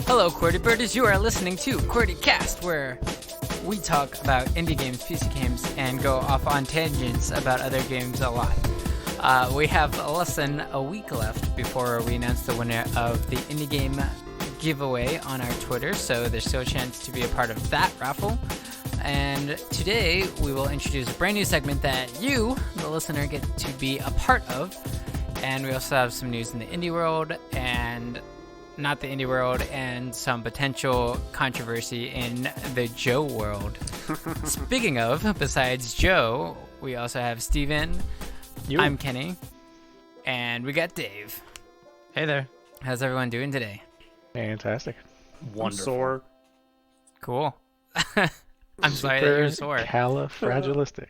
Hello, Qwerty Birders. You are listening to Qwertycast, where we talk about indie games, PC games, and go off on tangents about other games a lot. We have less than a week left before we announce the winner of the indie game giveaway on our Twitter, so there's still a chance to be a part of that raffle. And today we will introduce a brand new segment that you, the listener, get to be a part of. And we also have some news in the indie world and not the indie world, and some potential controversy in the Joe world. Speaking of, besides Joe, we also have Steven. I'm Kenny. And we got Dave. Hey there. How's everyone doing today? Fantastic. Wonderful. Sore. Cool. I'm sorry that you're sore. Califragilistic.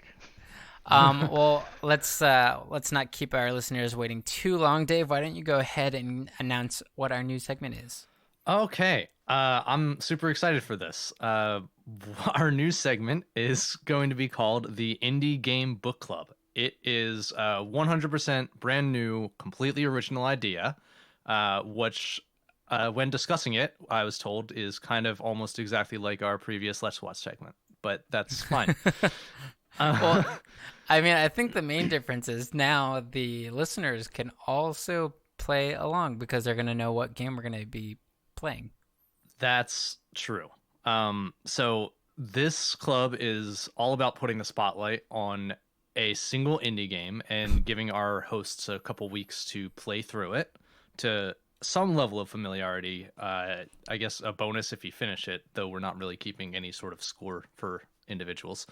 Well, let's not keep our listeners waiting too long. Dave, why don't you go ahead and announce what our new segment is? Okay. I'm super excited for this. Our new segment is going to be called the Indie Game Book Club. It is a 100% brand new, completely original idea, which, when discussing it, I was told is kind of almost exactly like our previous Let's Watch segment, but that's fine. Well, I mean, I think the main difference is now the listeners can also play along because they're going to know what game we're going to be playing. That's true. So this club is all about putting the spotlight on a single indie game and giving our hosts a couple weeks to play through it to some level of familiarity. I guess a bonus if you finish it, though we're not really keeping any sort of score for individuals.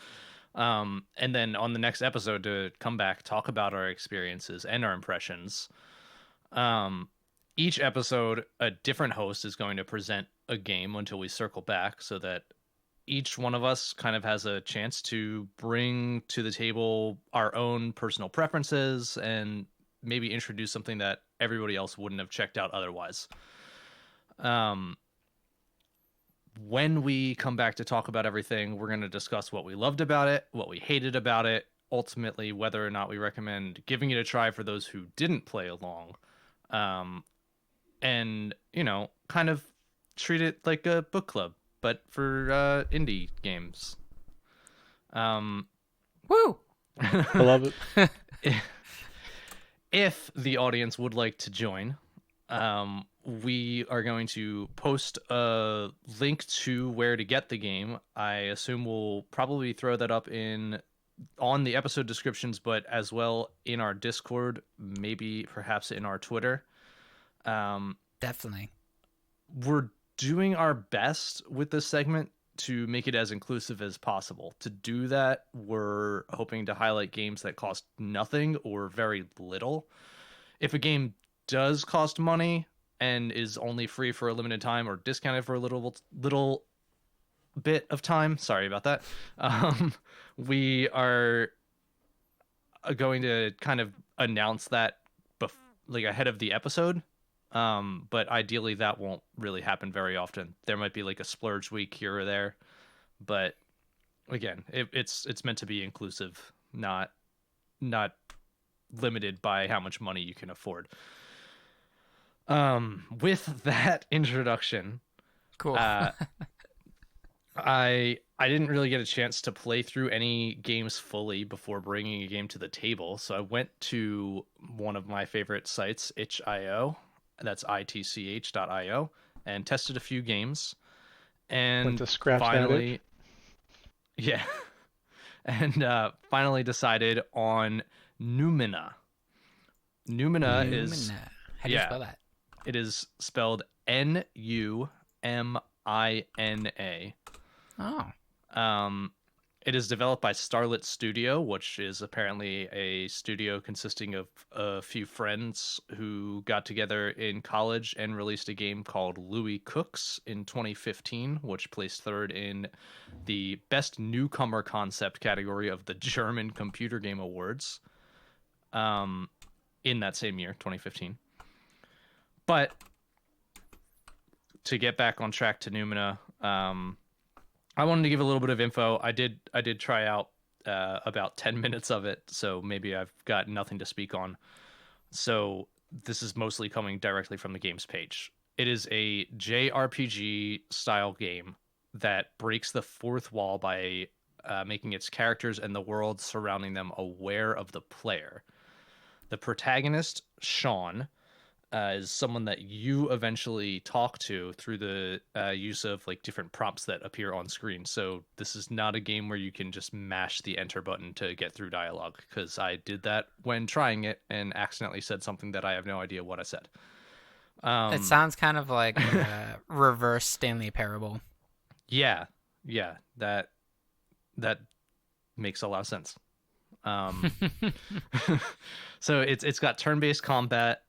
And then on the next episode to come back, talk about our experiences and our impressions. Each episode, a different host is going to present a game until we circle back so that each one of us kind of has a chance to bring to the table our own personal preferences and maybe introduce something that everybody else wouldn't have checked out otherwise. When we come back to talk about everything, we're going to discuss what we loved about it, what we hated about it, ultimately whether or not we recommend giving it a try for those who didn't play along, and, you know, kind of treat it like a book club, but for indie games. Woo! I love it. If the audience would like to join, we are going to post a link to where to get the game. I assume we'll probably throw that up on the episode descriptions, but as well in our Discord, maybe perhaps in our Twitter. Definitely. We're doing our best with this segment to make it as inclusive as possible. To do that, we're hoping to highlight games that cost nothing or very little. If a game does cost money and is only free for a limited time or discounted for a little bit of time, sorry about that, we are going to kind of announce that ahead of the episode, but ideally that won't really happen very often. There might be like a splurge week here or there, but again, it's meant to be inclusive, not limited by how much money you can afford. With that introduction, Cool. I didn't really get a chance to play through any games fully before bringing a game to the table, so I went to one of my favorite sites, itch.io, that's itch.io, and tested a few games, and Went to scratch finally, yeah, and finally decided on Numina. Numina is, how do you spell that? It is spelled Numina. Oh. It is developed by Starlit Studio, which is apparently a studio consisting of a few friends who got together in college and released a game called Louis Cooks in 2015, which placed third in the Best Newcomer Concept category of the German Computer Game Awards in that same year, 2015. But to get back on track to Numina, I wanted to give a little bit of info. I did try out about 10 minutes of it, so maybe I've got nothing to speak on. So this is mostly coming directly from the games page. It is a JRPG style game that breaks the fourth wall by making its characters and the world surrounding them aware of the player. The protagonist, Sean, is someone that you eventually talk to through the use of like different prompts that appear on screen. So this is not a game where you can just mash the enter button to get through dialogue, because I did that when trying it and accidentally said something that I have no idea what I said. It sounds kind of like reverse Stanley Parable. Yeah, that makes a lot of sense. So it's got turn-based combat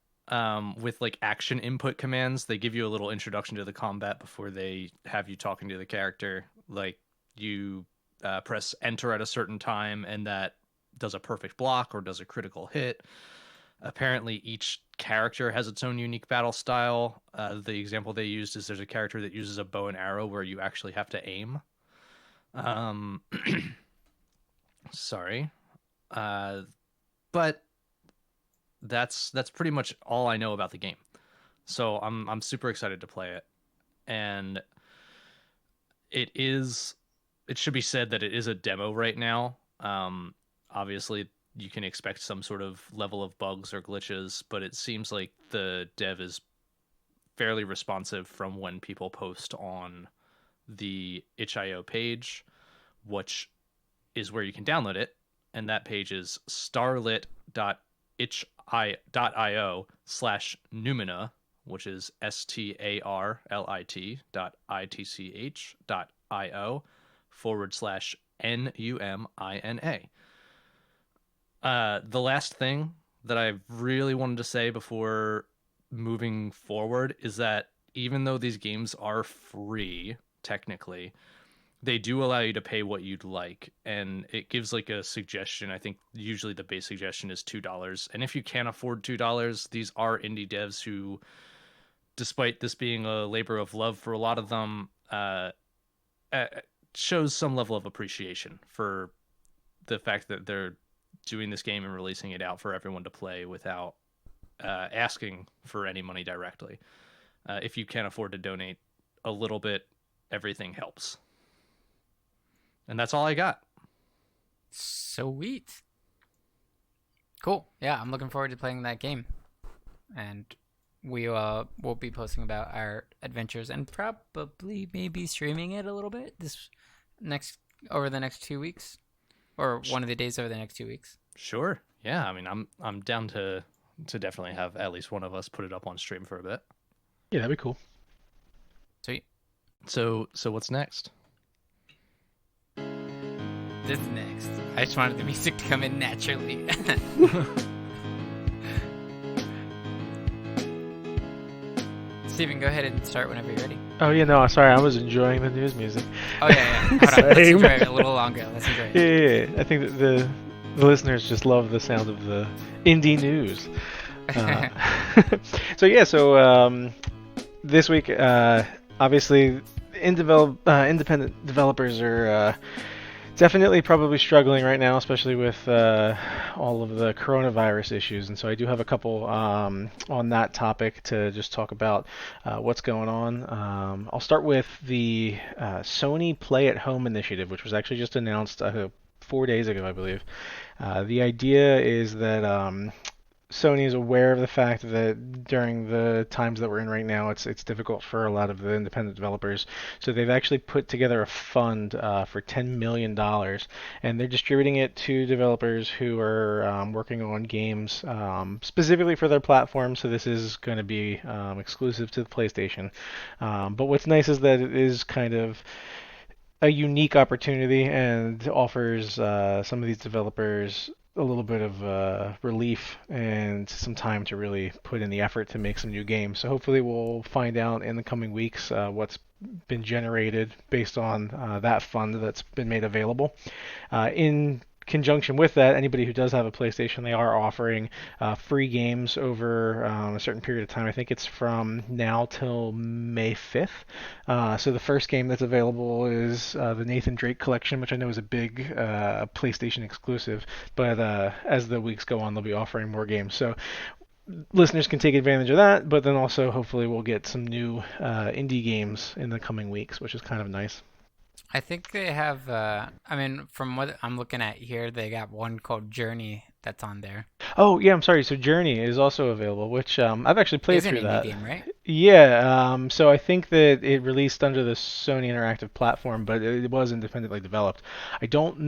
with like action input commands. They give you a little introduction to the combat before they have you talking to the character. Like you press enter at a certain time, and that does a perfect block or does a critical hit. Apparently, each character has its own unique battle style. The example they used is there's a character that uses a bow and arrow where you actually have to aim. Sorry. But that's pretty much all I know about the game. So I'm super excited to play it. And it should be said that it is a demo right now. Obviously you can expect some sort of level of bugs or glitches, but it seems like the dev is fairly responsive from when people post on the itch.io page, which is where you can download it. And that page is starlit.itch.io/Numina, which is starlit.itch.io/NUMINA. The last thing that I really wanted to say before moving forward is that even though these games are free, technically, they do allow you to pay what you'd like, and it gives like a suggestion. I think usually the base suggestion is $2, and if you can't afford $2, these are indie devs who, despite this being a labor of love for a lot of them, shows some level of appreciation for the fact that they're doing this game and releasing it out for everyone to play without asking for any money directly. If you can't afford to donate a little bit, everything helps. And that's all I got. Sweet. Cool. Yeah, I'm looking forward to playing that game. And we will be posting about our adventures and probably maybe streaming it a little bit over the next 2 weeks, or one of the days over the next 2 weeks. Sure. Yeah, I mean, I'm down to definitely have at least one of us put it up on stream for a bit. Yeah, that'd be cool. Sweet. So what's next? This is next. I just wanted the music to come in naturally. Steven, go ahead and start whenever you're ready. Oh yeah, no, sorry, I was enjoying the news music. Oh yeah. Hold on. Let's enjoy it a little longer. Let's enjoy it. Yeah. I think that the listeners just love the sound of the indie news. So this week, obviously, independent developers are definitely probably struggling right now, especially with all of the coronavirus issues. And so I do have a couple on that topic to just talk about what's going on. I'll start with the Sony Play at Home initiative, which was actually just announced 4 days ago, I believe. The idea is that Sony is aware of the fact that during the times that we're in right now, it's difficult for a lot of the independent developers. So they've actually put together a fund for $10 million, and they're distributing it to developers who are working on games specifically for their platform. So this is going to be exclusive to the PlayStation. But what's nice is that it is kind of a unique opportunity and offers some of these developers a little bit of relief and some time to really put in the effort to make some new games. So hopefully we'll find out in the coming weeks what's been generated based on that fund that's been made available. In conjunction with that, anybody who does have a PlayStation, they are offering free games over a certain period of time. I think it's from now till May 5th. So the first game that's available is the Nathan Drake collection, which I know is a big PlayStation exclusive, but as the weeks go on, they'll be offering more games. So listeners can take advantage of that, but then also hopefully we'll get some new indie games in the coming weeks, which is kind of nice. I think they have, I mean, from what I'm looking at here, they got one called Journey that's on there. Oh yeah, I'm sorry. So Journey is also available, which I've actually played It's an through indie that. game, right? Yeah, so I think that it released under the Sony Interactive platform, but it was independently developed. I don't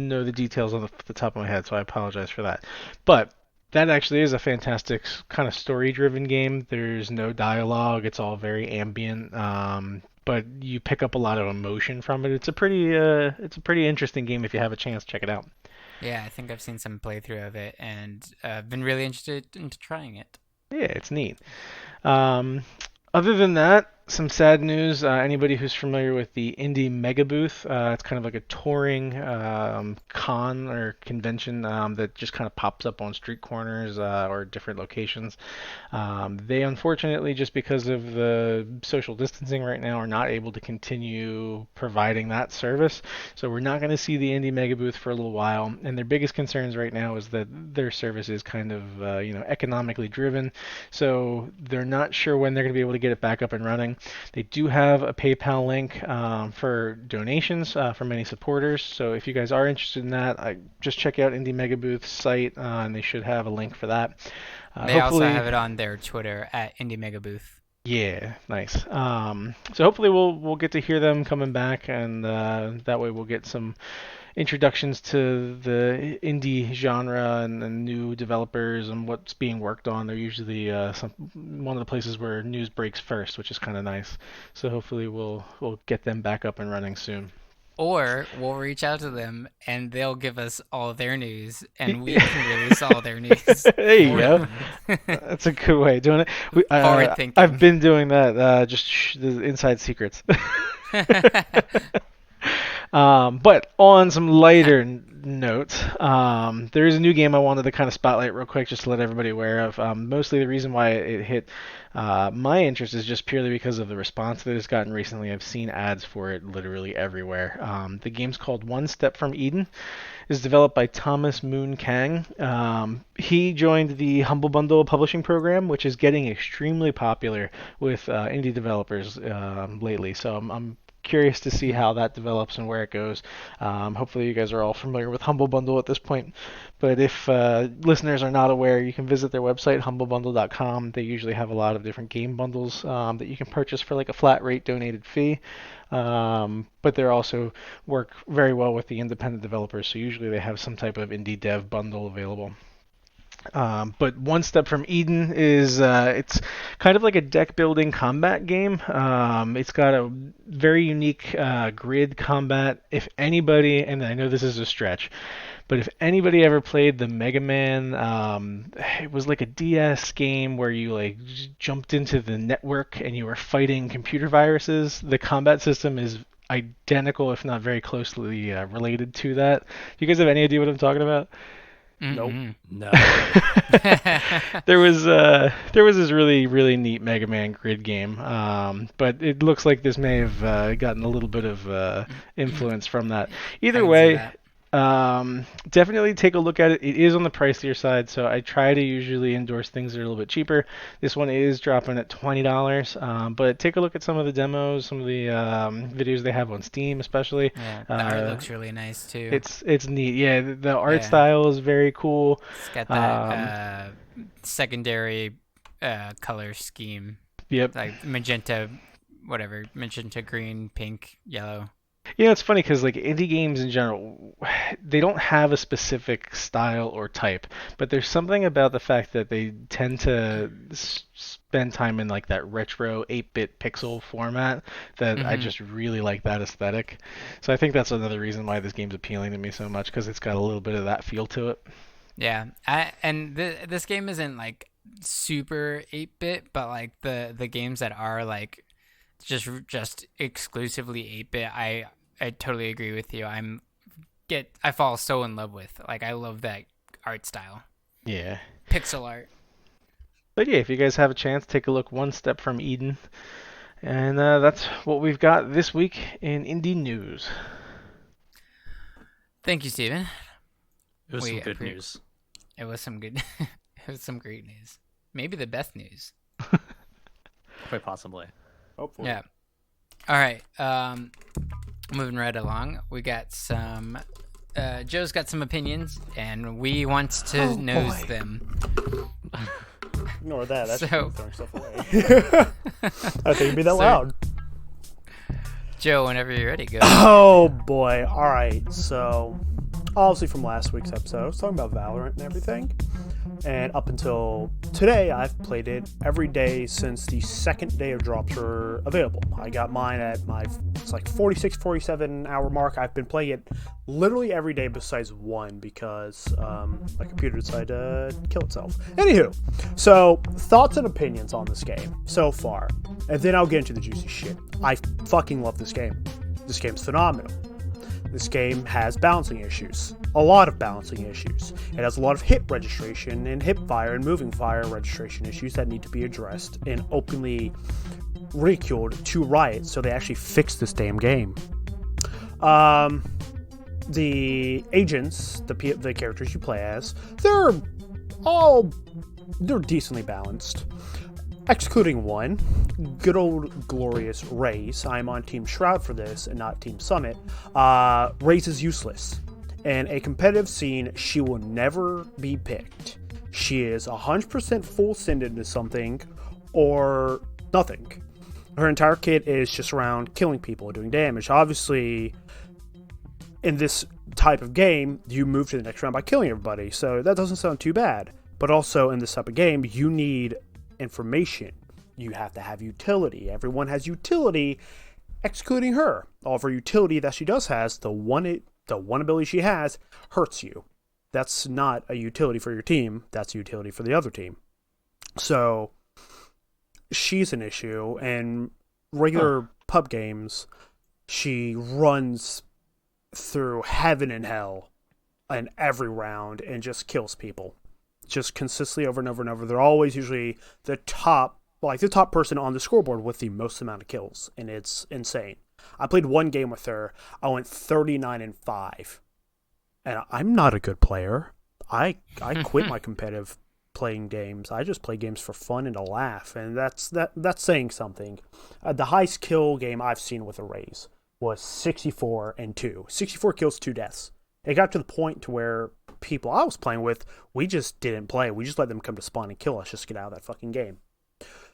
know the details on the top of my head, so I apologize for that. But that actually is a fantastic kind of story-driven game. There's no dialogue. It's all very ambient, but you pick up a lot of emotion from it. It's a pretty interesting game if you have a chance. Check it out. Yeah, I think I've seen some playthrough of it and been really interested into trying it. Yeah, it's neat. Um, Other than that, some sad news. Anybody who's familiar with the Indie Megabooth, it's kind of like a touring con or convention that just kind of pops up on street corners or different locations. They unfortunately, just because of the social distancing right now, are not able to continue providing that service. So we're not going to see the Indie Megabooth for a little while. And their biggest concerns right now is that their service is kind of economically driven. So they're not sure when they're going to be able to get it back up and running. They do have a PayPal link for donations from many supporters. So if you guys are interested in that, just check out Indie Megabooth's site, and they should have a link for that. They also Hopefully, have it on their Twitter at Indie Megabooth. yeah, nice. So hopefully we'll get to hear them coming back, and that way we'll get some introductions to the indie genre and new developers and what's being worked on. They're usually one of the places where news breaks first, which is kind of nice. So hopefully we'll get them back up and running soon. Or we'll reach out to them and they'll give us all their news and we can release all their news There you for go. them. That's a good way of doing it. Forward thinking. I've been doing that. The inside secrets. But on some lighter notes, there is a new game I wanted to kind of spotlight real quick, just to let everybody aware of. Mostly the reason why it hit my interest is just purely because of the response that it's gotten recently. I've seen ads for it literally everywhere. The game's called One Step from Eden. Is developed by Thomas Moon Kang. He joined the Humble Bundle publishing program, which is getting extremely popular with indie developers lately. So I'm curious to see how that develops and where it goes. Hopefully you guys are all familiar with Humble Bundle at this point. But if listeners are not aware, you can visit their website, humblebundle.com. They usually have a lot of different game bundles that you can purchase for like a flat rate donated fee. But they also work very well with the independent developers, so usually they have some type of indie dev bundle available. But One Step from Eden is it's kind of like a deck building combat game. It's got a very unique grid combat. If anybody, and I know this is a stretch, but if anybody ever played the Mega Man, it was like a DS game where you like jumped into the network and you were fighting computer viruses. The combat system is identical, if not very closely related to that. Do you guys have any idea what I'm talking about? Nope. Mm-hmm. No. There was this really neat Mega Man grid game, but it looks like this may have gotten a little bit of influence from that. I Either can see way, that. definitely take a look at it. It is on the pricier side, so I try to usually endorse things that are a little bit cheaper. This one is dropping at $20, but take a look at some of the demos, some of the videos they have on Steam, especially. Yeah, the art looks really nice too. It's neat. Yeah, the art Yeah. style is very cool. It's got that secondary color scheme, Yep. like magenta, whatever, magenta, green, pink, yellow. You know, it's funny because like indie games in general, they don't have a specific style or type, but there's something about the fact that they tend to spend time in like that retro 8-bit pixel format that I Mhm. just really like that aesthetic. So I think that's another reason why this game's appealing to me so much because it's got a little bit of that feel to it. Yeah, and this game isn't like super 8-bit, but like the games that are like just exclusively 8-bit, I totally agree with you. I fall so in love with. Like I love that art style. Yeah. Pixel art. But yeah, if you guys have a chance, take a look. One Step from Eden. And that's what we've got this week in indie news. Thank you, Steven. It was some We good appre- news. It was some good it was some great news. Maybe the best news. Quite possibly. Hopefully. Yeah. All right. Moving right along, we got some. Joe's got some opinions, and we want to nose them. Ignore that. That's So- throwing stuff away. I think it'd be that loud. Joe, whenever you're ready, go. Oh boy. All right. So, obviously from last week's episode, I was talking about ValoRANT and everything. And up until today, I've played it every day since the second day of drops were available. I got mine at it's like 46, 47 hour mark. I've been playing it literally every day besides one because my computer decided to kill itself. Anywho, so thoughts and opinions on this game so far. And then I'll get into the juicy shit. I fucking love this game. This game's phenomenal. This game has balancing issues. A lot of balancing issues. It has a lot of hit registration and hip fire and moving fire registration issues that need to be addressed and openly ridiculed to Riot, so they actually fixed this damn game. The agents, the characters you play as, they're decently balanced. Excluding one, good old glorious Raze. I'm on Team Shroud for this and not Team Summit. Raze is useless. In a competitive scene, she will never be picked. She is 100% full send into something or nothing. Her entire kit is just around killing people, doing damage. Obviously, in this type of game, you move to the next round by killing everybody, so that doesn't sound too bad. But also, in this type of game, you need information. You have to have utility. Everyone has utility, excluding her. All of her utility that she does has, the one ability she has, hurts you. That's not a utility for your team. That's a utility for the other team. So, she's an issue. And regular pub games, she runs through heaven and hell in every round and just kills people. Just consistently over and over and over. They're always usually the top person on the scoreboard with the most amount of kills, and it's insane. I played one game with her. I went 39-5, and I'm not a good player. I quit my competitive playing games. I just play games for fun and a laugh, and that's saying something. The highest kill game I've seen with a Raze was 64-2. 64 kills, 2 deaths. It got to the point to where people I was playing with, we just didn't play. We just let them come to spawn and kill us. Just get out of that fucking game.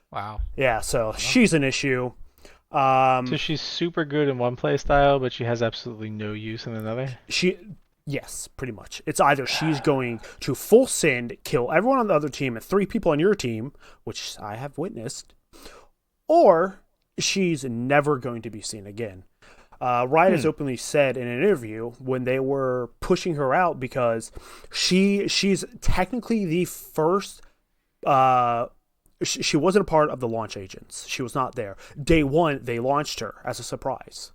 Wow. Yeah, so she's an issue. So she's super good in one play style, but she has absolutely no use in another? Yes, pretty much. It's either she's going to full send, kill everyone on the other team and 3 people on your team, which I have witnessed, or she's never going to be seen again. Riot has openly said in an interview when they were pushing her out because she's technically the first. She wasn't a part of the launch agents. She was not there. Day one, they launched her as a surprise.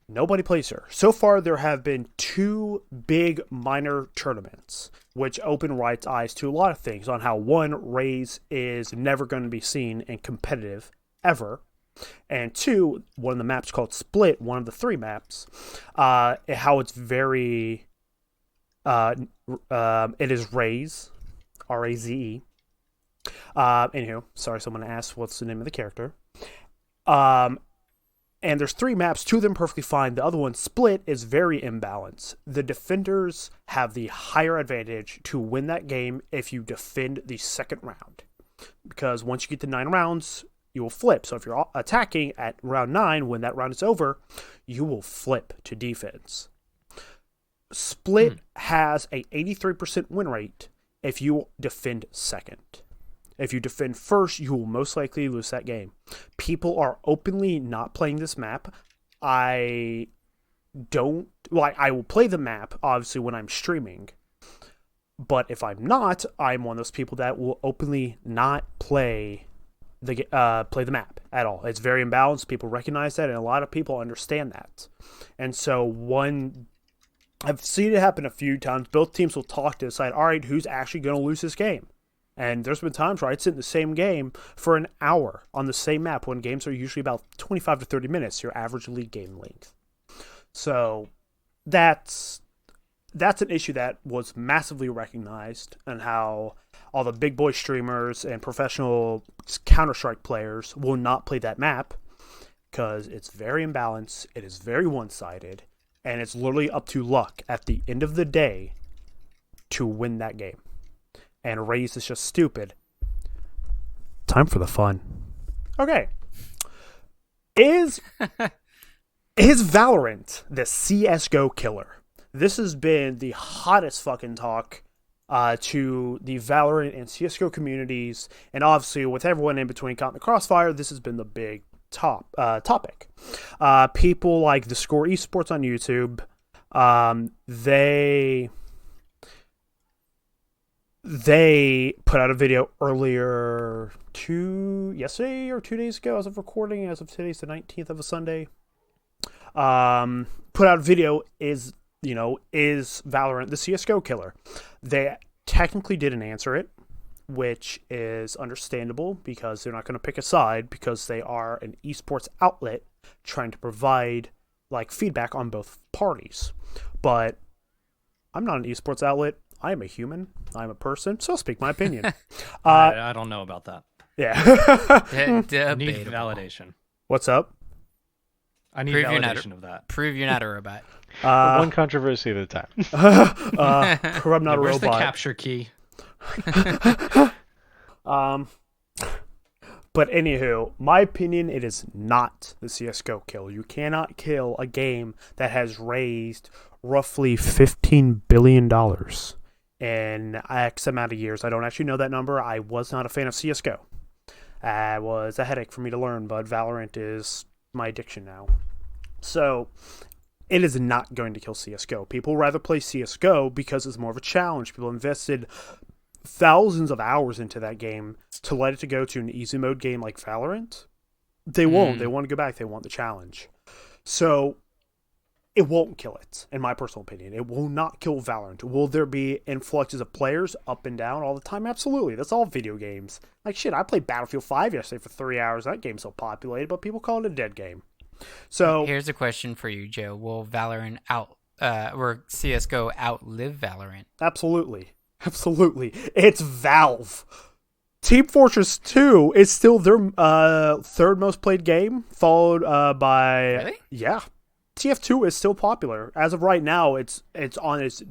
Nobody plays her. So far, there have been 2 big minor tournaments, which open Riot's eyes to a lot of things on how, one, Raze is never going to be seen in competitive ever. And 2, one of the maps called Split, one of the 3 maps, how it's very, it is Raze, R-A-Z-E. Anywho, sorry, someone asked what's the name of the character. And there's 3 maps, 2 of them perfectly fine. The other one, Split, is very imbalanced. The defenders have the higher advantage to win that game if you defend the second round. Because once you get to 9 rounds, you will flip. So if you're attacking at round 9, when that round is over, you will flip to defense. Split has a 83% win rate if you defend second. If you defend first, you will most likely lose that game. People are openly not playing this map. I will play the map, obviously, when I'm streaming. But if I'm not, I'm one of those people that will openly not play the map at all. It's very imbalanced. People recognize that, and a lot of people understand that. And so I've seen it happen a few times. Both teams will talk to decide, all right, who's actually going to lose this game? And there's been times where I'd sit in the same game for an hour on the same map when games are usually about 25 to 30 minutes, your average league game length. So that's that's an issue that was massively recognized, and how all the big boy streamers and professional Counter-Strike players will not play that map because it's very imbalanced, it is very one-sided, and it's literally up to luck at the end of the day to win that game. And Raze is just stupid. Time for the fun. Okay. Is ValoRANT the CSGO killer? This has been the hottest fucking talk to the ValoRANT and CSGO communities, and obviously with everyone in between caught in the crossfire, this has been the big topic. People like the Score Esports on YouTube, they put out a video earlier yesterday or 2 days ago as of recording, as of today's the 19th of a Sunday. Put out a video, is ValoRANT the CSGO killer? They technically didn't answer it, which is understandable because they're not going to pick a side because they are an esports outlet trying to provide like feedback on both parties. But I'm not an esports outlet. I am a human. I'm a person, so I'll speak my opinion. I don't know about that. Yeah. I need validation. What's up? I need validation of that. Prove you're not a robot. One controversy at a time. Prove I'm not a Where's robot. the capture key? But anywho, my opinion, it is not the CSGO kill. You cannot kill a game that has raised roughly $15 billion in X amount of years. I don't actually know that number. I was not a fan of CSGO. It was a headache for me to learn, but ValoRANT is my addiction now. So it is not going to kill CSGO. People rather play CSGO because it's more of a challenge. People invested thousands of hours into that game to let it go to an easy mode game like ValoRANT. They won't. They want to go back. They want the challenge. So it won't kill it, in my personal opinion. It will not kill ValoRANT. Will there be influxes of players up and down all the time? Absolutely. That's all video games. Like, shit, I played Battlefield 5 yesterday for 3 hours. That game's so populated, but people call it a dead game. So here's a question for you, Joe. Will ValoRANT or CSGO outlive ValoRANT? Absolutely. Absolutely. It's Valve. Team Fortress 2 is still their third most played game, followed by... Really? Yeah. TF2 is still popular. As of right now, it's on its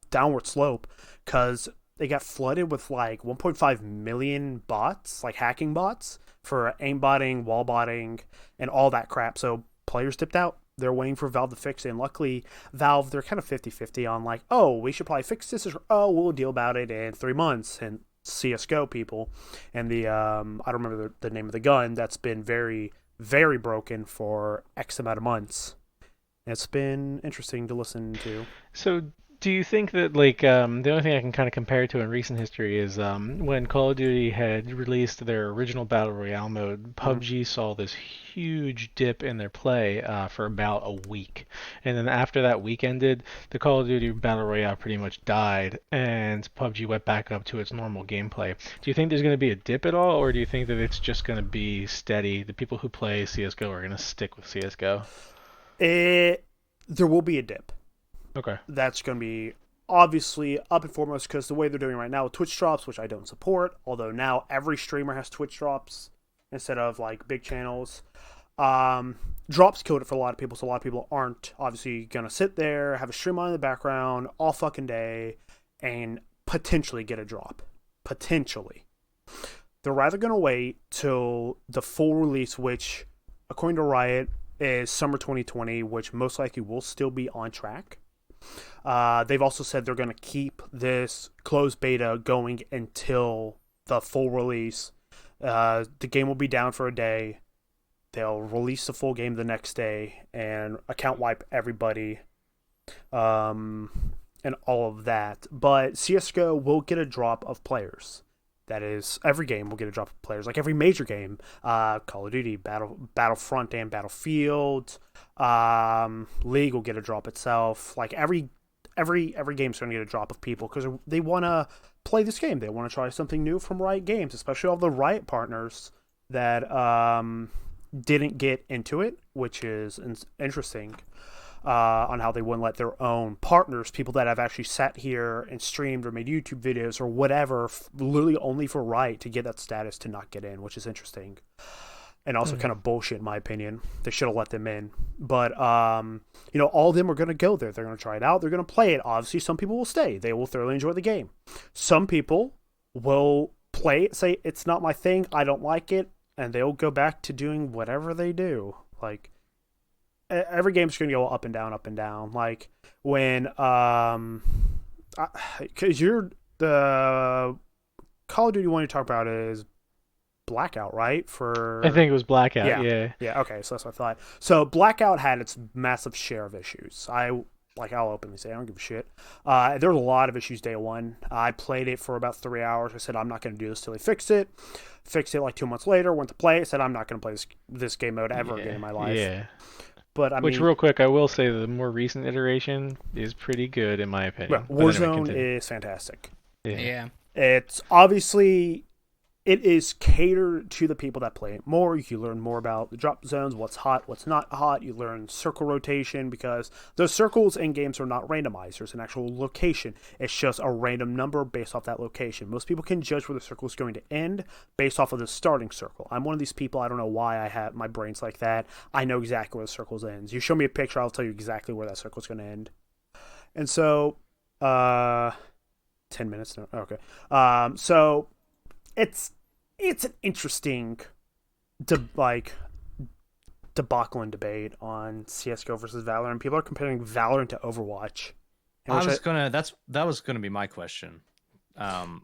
downward slope because they got flooded with like 1.5 million bots, like hacking bots, for aimbotting, wallbotting, and all that crap. So players dipped out. They're waiting for Valve to fix it. And luckily, Valve, they're kind of 50-50 on like, oh, we should probably fix this, or oh, we'll deal about it in 3 months. And CSGO people and the, I don't remember the name of the gun, that's been very, very broken for X amount of months. It's been interesting to listen to. So, do you think that, like, the only thing I can kind of compare to in recent history is when Call of Duty had released their original Battle Royale mode, PUBG saw this huge dip in their play for about a week. And then after that week ended, the Call of Duty Battle Royale pretty much died, and PUBG went back up to its normal gameplay. Do you think there's going to be a dip at all, or do you think that it's just going to be steady? The people who play CSGO are going to stick with CSGO? There will be a dip. Okay. That's going to be obviously up and foremost because the way they're doing right now with Twitch drops, which I don't support, although now every streamer has Twitch drops instead of like big channels. Drops killed it for a lot of people, so a lot of people aren't obviously going to sit there, have a stream on in the background all fucking day, and potentially get a drop. Potentially. They're rather going to wait till the full release, which, according to Riot, is summer 2020, which most likely will still be on track. They've also said they're going to keep this closed beta going until the full release. The game will be down for a day. They'll release the full game the next day and account wipe everybody and all of that. But CSGO will get a drop of players. That is, every game will get a drop of players. Like every major game, Call of Duty, Battlefront and Battlefield, League will get a drop itself. Like every game's going to get a drop of people because they want to play this game. They want to try something new from Riot Games, especially all the Riot partners that didn't get into it, which is interesting. on how they wouldn't let their own partners, people that have actually sat here and streamed or made YouTube videos or whatever, literally only for Riot to get that status, to not get in, which is interesting. And also kind of bullshit, in my opinion. They should have let them in. But, all of them are going to go there. They're going to try it out. They're going to play it. Obviously, some people will stay. They will thoroughly enjoy the game. Some people will play it, say, it's not my thing, I don't like it, and they'll go back to doing whatever they do. Like, every game's going to go up and down, up and down. Like, when, because the Call of Duty one you talk about is Blackout, right? I think it was Blackout, yeah. Yeah, okay, so that's what I thought. So Blackout had its massive share of issues. I'll openly say I don't give a shit. There were a lot of issues day one. I played it for about 3 hours. I said I'm not going to do this till they fix it. Fixed it like 2 months later. Went to play it. Said I'm not going to play this game mode ever again in my life. Yeah. But Which, real quick, I will say the more recent iteration is pretty good in my opinion. Warzone is fantastic. Yeah. It's obviously. It is catered to the people that play it more. You learn more about the drop zones, what's hot, what's not hot. You learn circle rotation, because those circles in games are not randomized. There's an actual location. It's just a random number based off that location. Most people can judge where the circle is going to end based off of the starting circle. I'm one of these people. I don't know why I have my brain's like that. I know exactly where the circle ends. You show me a picture, I'll tell you exactly where that circle is going to end. And so, 10 minutes now. Okay. So it's an interesting debacle and debate on CS:GO versus ValoRANT. People are comparing ValoRANT to Overwatch. That was gonna be my question.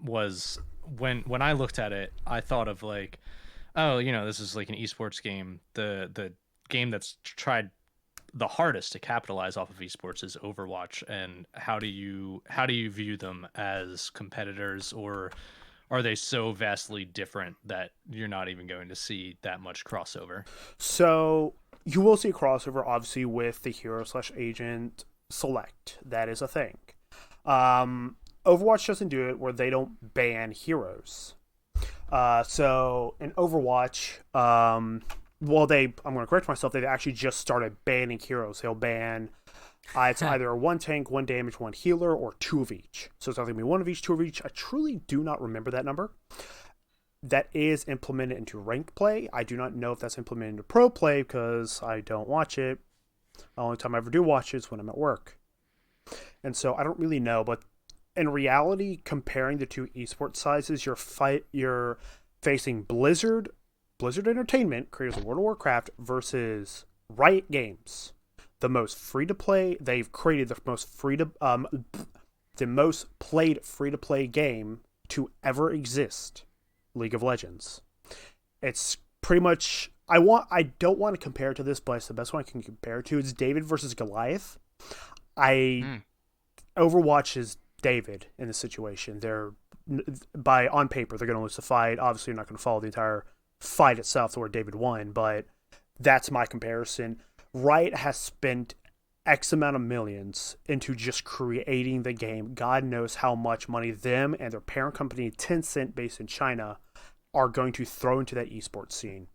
Was when I looked at it, I thought of like, oh, this is like an esports game. The game that's tried the hardest to capitalize off of esports is Overwatch. And how do you view them as competitors, or are they so vastly different that you're not even going to see that much crossover? So you will see crossover, obviously, with the hero/agent select. That is a thing. Overwatch doesn't do it where they don't ban heroes. So in Overwatch, I'm going to correct myself, they've actually just started banning heroes. They'll ban it's either one tank, one damage, one healer, or two of each. So it's either going to be one of each, two of each. I truly do not remember that number. That is implemented into ranked play. I do not know if that's implemented into pro play because I don't watch it. The only time I ever do watch it is when I'm at work. And so I don't really know, but in reality, comparing the two esports sizes, you're facing Blizzard Entertainment, creators of World of Warcraft, versus Riot Games, the most free-to-play. They've created the most played free-to-play game to ever exist, League of Legends. It's pretty much. I don't want to compare it to this, but it's the best one I can compare it to. It's David versus Goliath. Overwatch is David in this situation. On paper, they're going to lose the fight. Obviously, you're not going to follow the entire fight itself to where David won, but that's my comparison. Riot has spent X amount of millions into just creating the game. God knows how much money them and their parent company, Tencent, based in China, are going to throw into that esports scene.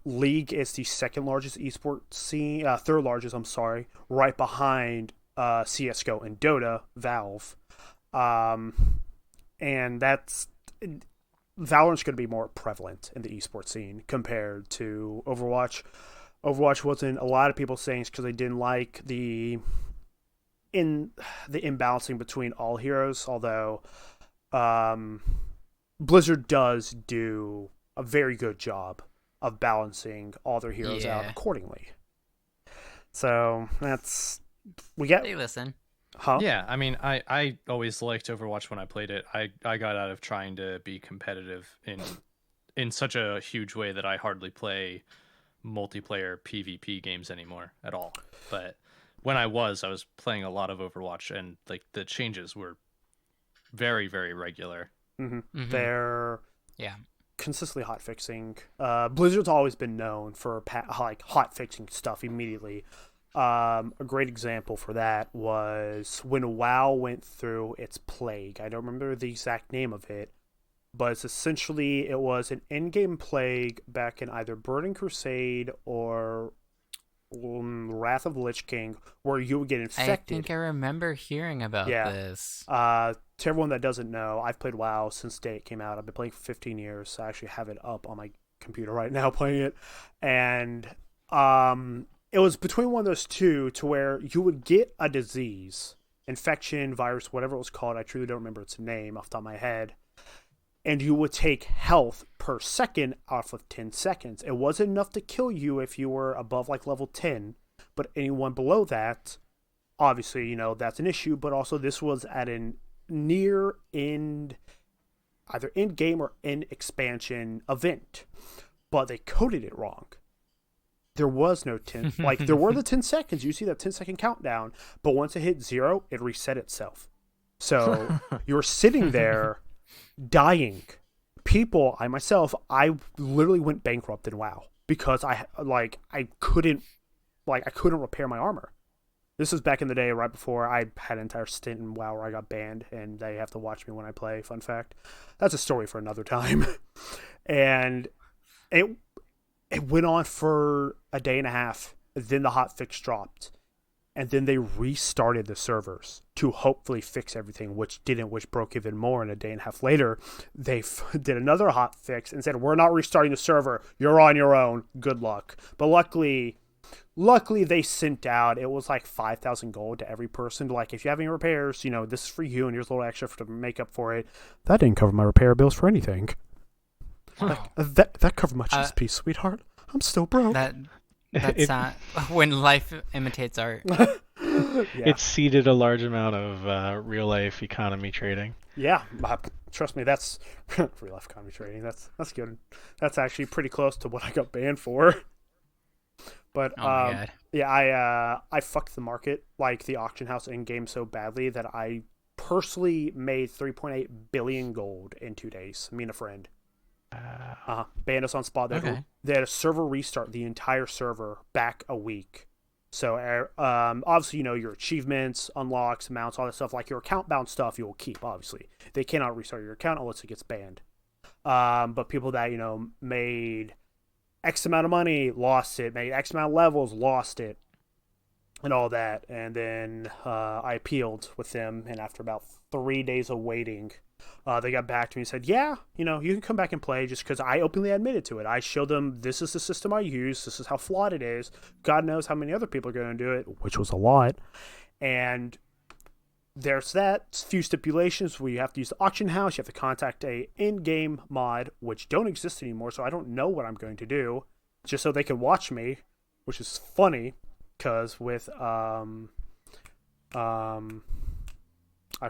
League is the second largest esports scene, third largest, right behind CSGO and Dota, Valve. And that's... ValoRANT's going to be more prevalent in the esports scene compared to Overwatch. Overwatch wasn't, a lot of people saying it's because they didn't like the imbalancing between all heroes, although Blizzard does do a very good job of balancing all their heroes out accordingly. So that's They listen. Huh? Yeah, I mean, I always liked Overwatch when I played it. I got out of trying to be competitive in such a huge way that I hardly play multiplayer PvP games anymore at all. But when I was playing a lot of Overwatch, and like the changes were very, very regular. Mm-hmm. Mm-hmm. They're consistently hot fixing. Blizzard's always been known for hot fixing stuff immediately. A great example for that was when WoW went through its plague. I don't remember the exact name of it, but it was an in-game plague back in either Burning Crusade or Wrath of the Lich King, where you would get infected. I think I remember hearing about this. To everyone that doesn't know, I've played WoW since the day it came out. I've been playing for 15 years. I actually have it up on my computer right now playing it. And it was between one of those two to where you would get a disease, infection, virus, whatever it was called. I truly don't remember its name off the top of my head. And you would take health per second off of 10 seconds. It wasn't enough to kill you if you were above like level 10, but anyone below that, obviously, you know, that's an issue. But also this was at an near end, either end game or end expansion event, but they coded it wrong. There was no 10, like there were the 10 seconds. You see that 10-second countdown, but once it hit 0, it reset itself. So you're sitting there dying. People, I literally went bankrupt in WoW because I couldn't repair my armor. This was back in the day, right before I had an entire stint in WoW where I got banned, and they have to watch me when I play. Fun fact. That's a story for another time. And it went on for a day and a half. Then the hotfix dropped. And then they restarted the servers to hopefully fix everything, which didn't, which broke even more. And a day and a half later, they did another hotfix and said, we're not restarting the server. You're on your own. Good luck. But luckily they sent out, it was like 5,000 gold to every person. Like, if you have any repairs, you know, this is for you, and here's a little extra to make up for it. That didn't cover my repair bills for anything. That covered my GSP, sweetheart. I'm still broke. That's not when life imitates art. It seeded a large amount of real life economy trading. Yeah, trust me, that's real life economy trading. That's good. That's actually pretty close to what I got banned for. But oh my God. Yeah, I fucked the market, like the auction house in game, so badly that I personally made 3.8 billion gold in 2 days. Me and a friend. Banned us on spot. They had a server restart the entire server back a week. So obviously, you know, your achievements, unlocks, mounts, all that stuff, like your account bound stuff, you will keep. Obviously, they cannot restart your account unless it gets banned. But people that, you know, made X amount of money, lost it. Made X amount of levels, lost it, and all that. And then I appealed with them, and after about 3 days of waiting, they got back to me and said, yeah, you know, you can come back and play, just because I openly admitted to it. I showed them, this is the system I use. This is how flawed it is. God knows how many other people are going to do it, which was a lot. And there's that few stipulations where you have to use the auction house. You have to contact a in-game mod, which don't exist anymore. So I don't know what I'm going to do, just so they can watch me, which is funny because with, I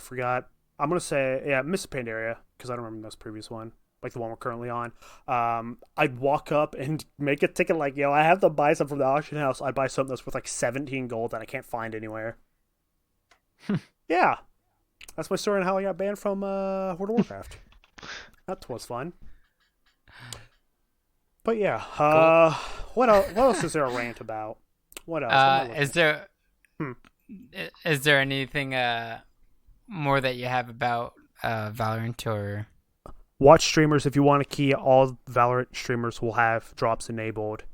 forgot. I'm going to say, yeah, Mr. Pandaria, because I don't remember this previous one, like the one we're currently on. I'd walk up and make a ticket like, yo, I have to buy something from the auction house. I'd buy something that's worth like 17 gold that I can't find anywhere. Yeah. That's my story on how I got banned from World of Warcraft. That was fun. But yeah, cool. What else is there a rant about? What else? Is there anything more that you have about ValoRANT or watch streamers? If you want to key, all ValoRANT streamers will have drops enabled.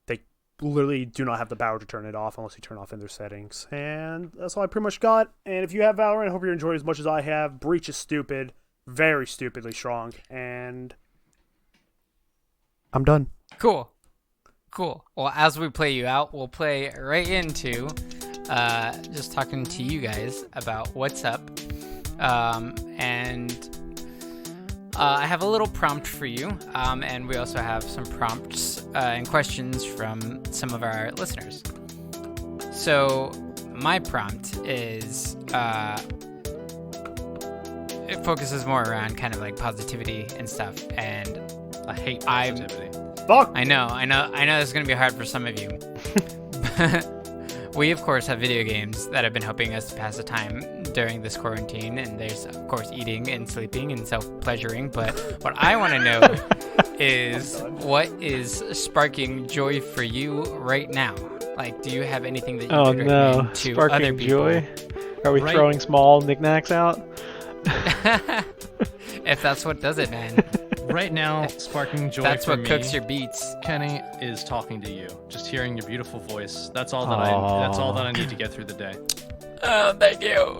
They literally do not have the power to turn it off unless you turn off in their settings. And that's all I pretty much got. And if you have ValoRANT, I hope you're enjoying it as much as I have. Breach is stupid, very stupidly strong, and I'm done. Cool. Well, as we play you out, we'll play right into just talking to you guys about what's up. And I have a little prompt for you, and we also have some prompts and questions from some of our listeners. So my prompt is, it focuses more around kind of like positivity and stuff, and I hate positivity. Fuck! I know this is going to be hard for some of you. We, of course, have video games that have been helping us to pass the time during this quarantine, and there's, of course, eating and sleeping and self-pleasuring, but what I want to know is what is sparking joy for you right now? Like, do you have anything that you could recommend to sparking other people? Joy? Are we throwing small knickknacks out? If that's what does it, man. right now, sparking joy That's for what me, cooks your beats. Kenny, is talking to you. Just hearing your beautiful voice. That's all that I need to get through the day. Oh, thank you.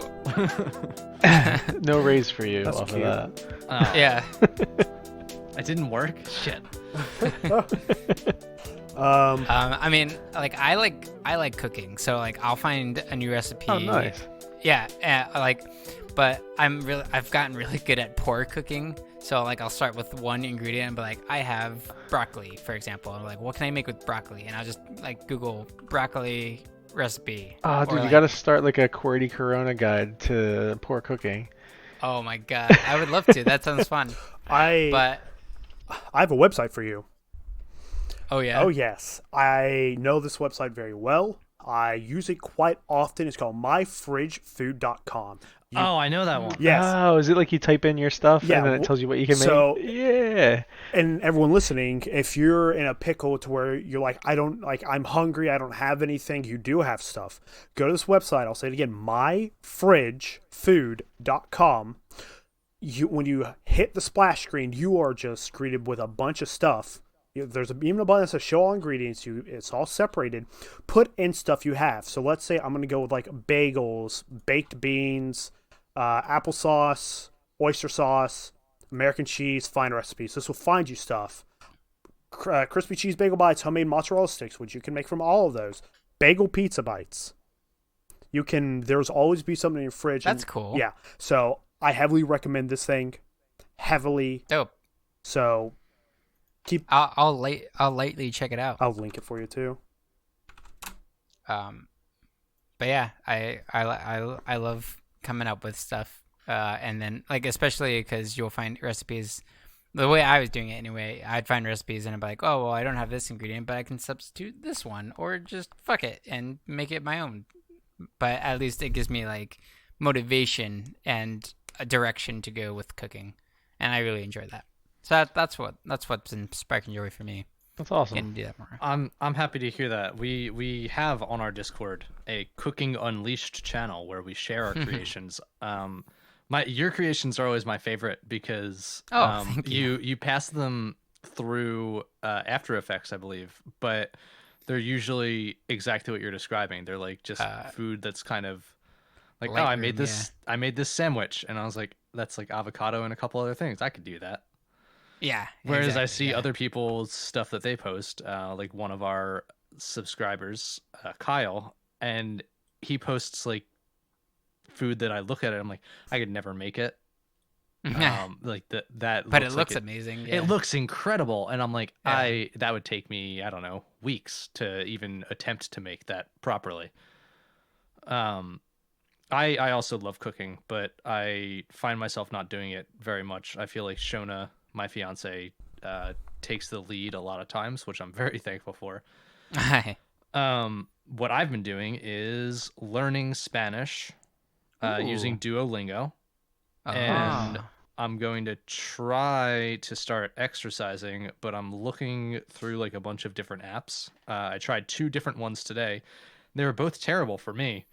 No raise for you That's off cute. of that. Yeah. It didn't work. Shit. I mean, like I like cooking, so like I'll find a new recipe. Oh, nice. Yeah, but I've gotten really good at pour cooking. So like I'll start with one ingredient and be like, I have broccoli, for example. I'm like, what can I make with broccoli? And I'll just like Google broccoli recipe. Oh, dude, Or, you like, gotta start like a QWERTY Corona guide to pour cooking. Oh my god, I would love to. That sounds fun. I have a website for you. Oh yeah. Oh, yes. I know this website very well. I use it quite often. It's called myfridgefood.com. Oh, I know that one. Yes. Oh, is it like you type in your stuff Yeah, and then it tells you what you can so- make? Yeah. And everyone listening, if you're in a pickle to where you're like, I'm hungry, I don't have anything, you do have stuff, go to this website. I'll say it again, myfridgefood.com. When you hit the splash screen, you are just greeted with a bunch of stuff. There's even a button that says show all ingredients. It's all separated. Put in stuff you have. So let's say I'm going to go with like bagels, baked beans, applesauce, oyster sauce, American cheese, find recipes. This will find you stuff. Crispy cheese bagel bites, homemade mozzarella sticks, which you can make from all of those. Bagel pizza bites. There's always be something in your fridge. That's cool. Yeah. So I heavily recommend this thing. Heavily. Dope. So I'll lightly check it out. I'll link it for you too. But yeah, I love coming up with stuff, and then like especially because you'll find recipes. The way I was doing it anyway, I'd find recipes and I'd be like, oh well, I don't have this ingredient, but I can substitute this one, or just fuck it and make it my own. But at least it gives me like motivation and a direction to go with cooking, and I really enjoy that. So that's what's been sparking joy for me. That's awesome. Getting to do that more. I'm happy to hear that. We have on our Discord a Cooking Unleashed channel where we share our creations. Your creations are always my favorite because thank you. You pass them through After Effects, I believe, but they're usually exactly what you're describing. They're like just food that's kind of like, oh, I made this sandwich, and I was like, that's like avocado and a couple other things. I could do that. Yeah. Whereas exactly, I see other people's stuff that they post, like one of our subscribers, Kyle, and he posts like food that I look at it, I'm like, I could never make it. Like that. But it looks like amazing. It looks incredible, and I'm like, Yeah. that would take me, I don't know, weeks to even attempt to make that properly. I also love cooking, but I find myself not doing it very much. I feel like Shona, my fiance, takes the lead a lot of times, which I'm very thankful for. What I've been doing is learning Spanish using Duolingo, and I'm going to try to start exercising, but I'm looking through like a bunch of different apps. I tried 2 different ones today. They were both terrible for me.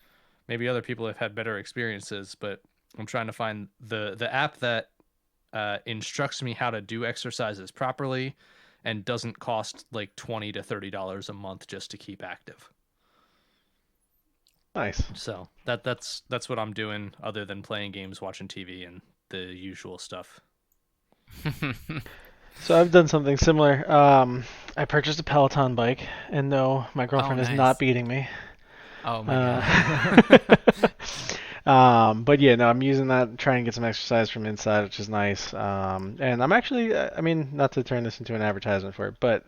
Maybe other people have had better experiences, but I'm trying to find the app that instructs me how to do exercises properly and doesn't cost like $20 to $30 a month just to keep active. Nice. So that's what I'm doing other than playing games, watching TV, and the usual stuff. So I've done something similar. I purchased a Peloton bike, and no, my girlfriend is nice. not beating me. Oh my god. But yeah, no, I'm using that, trying to get some exercise from inside, which is nice. And I'm actually, I mean, not to turn this into an advertisement for it, but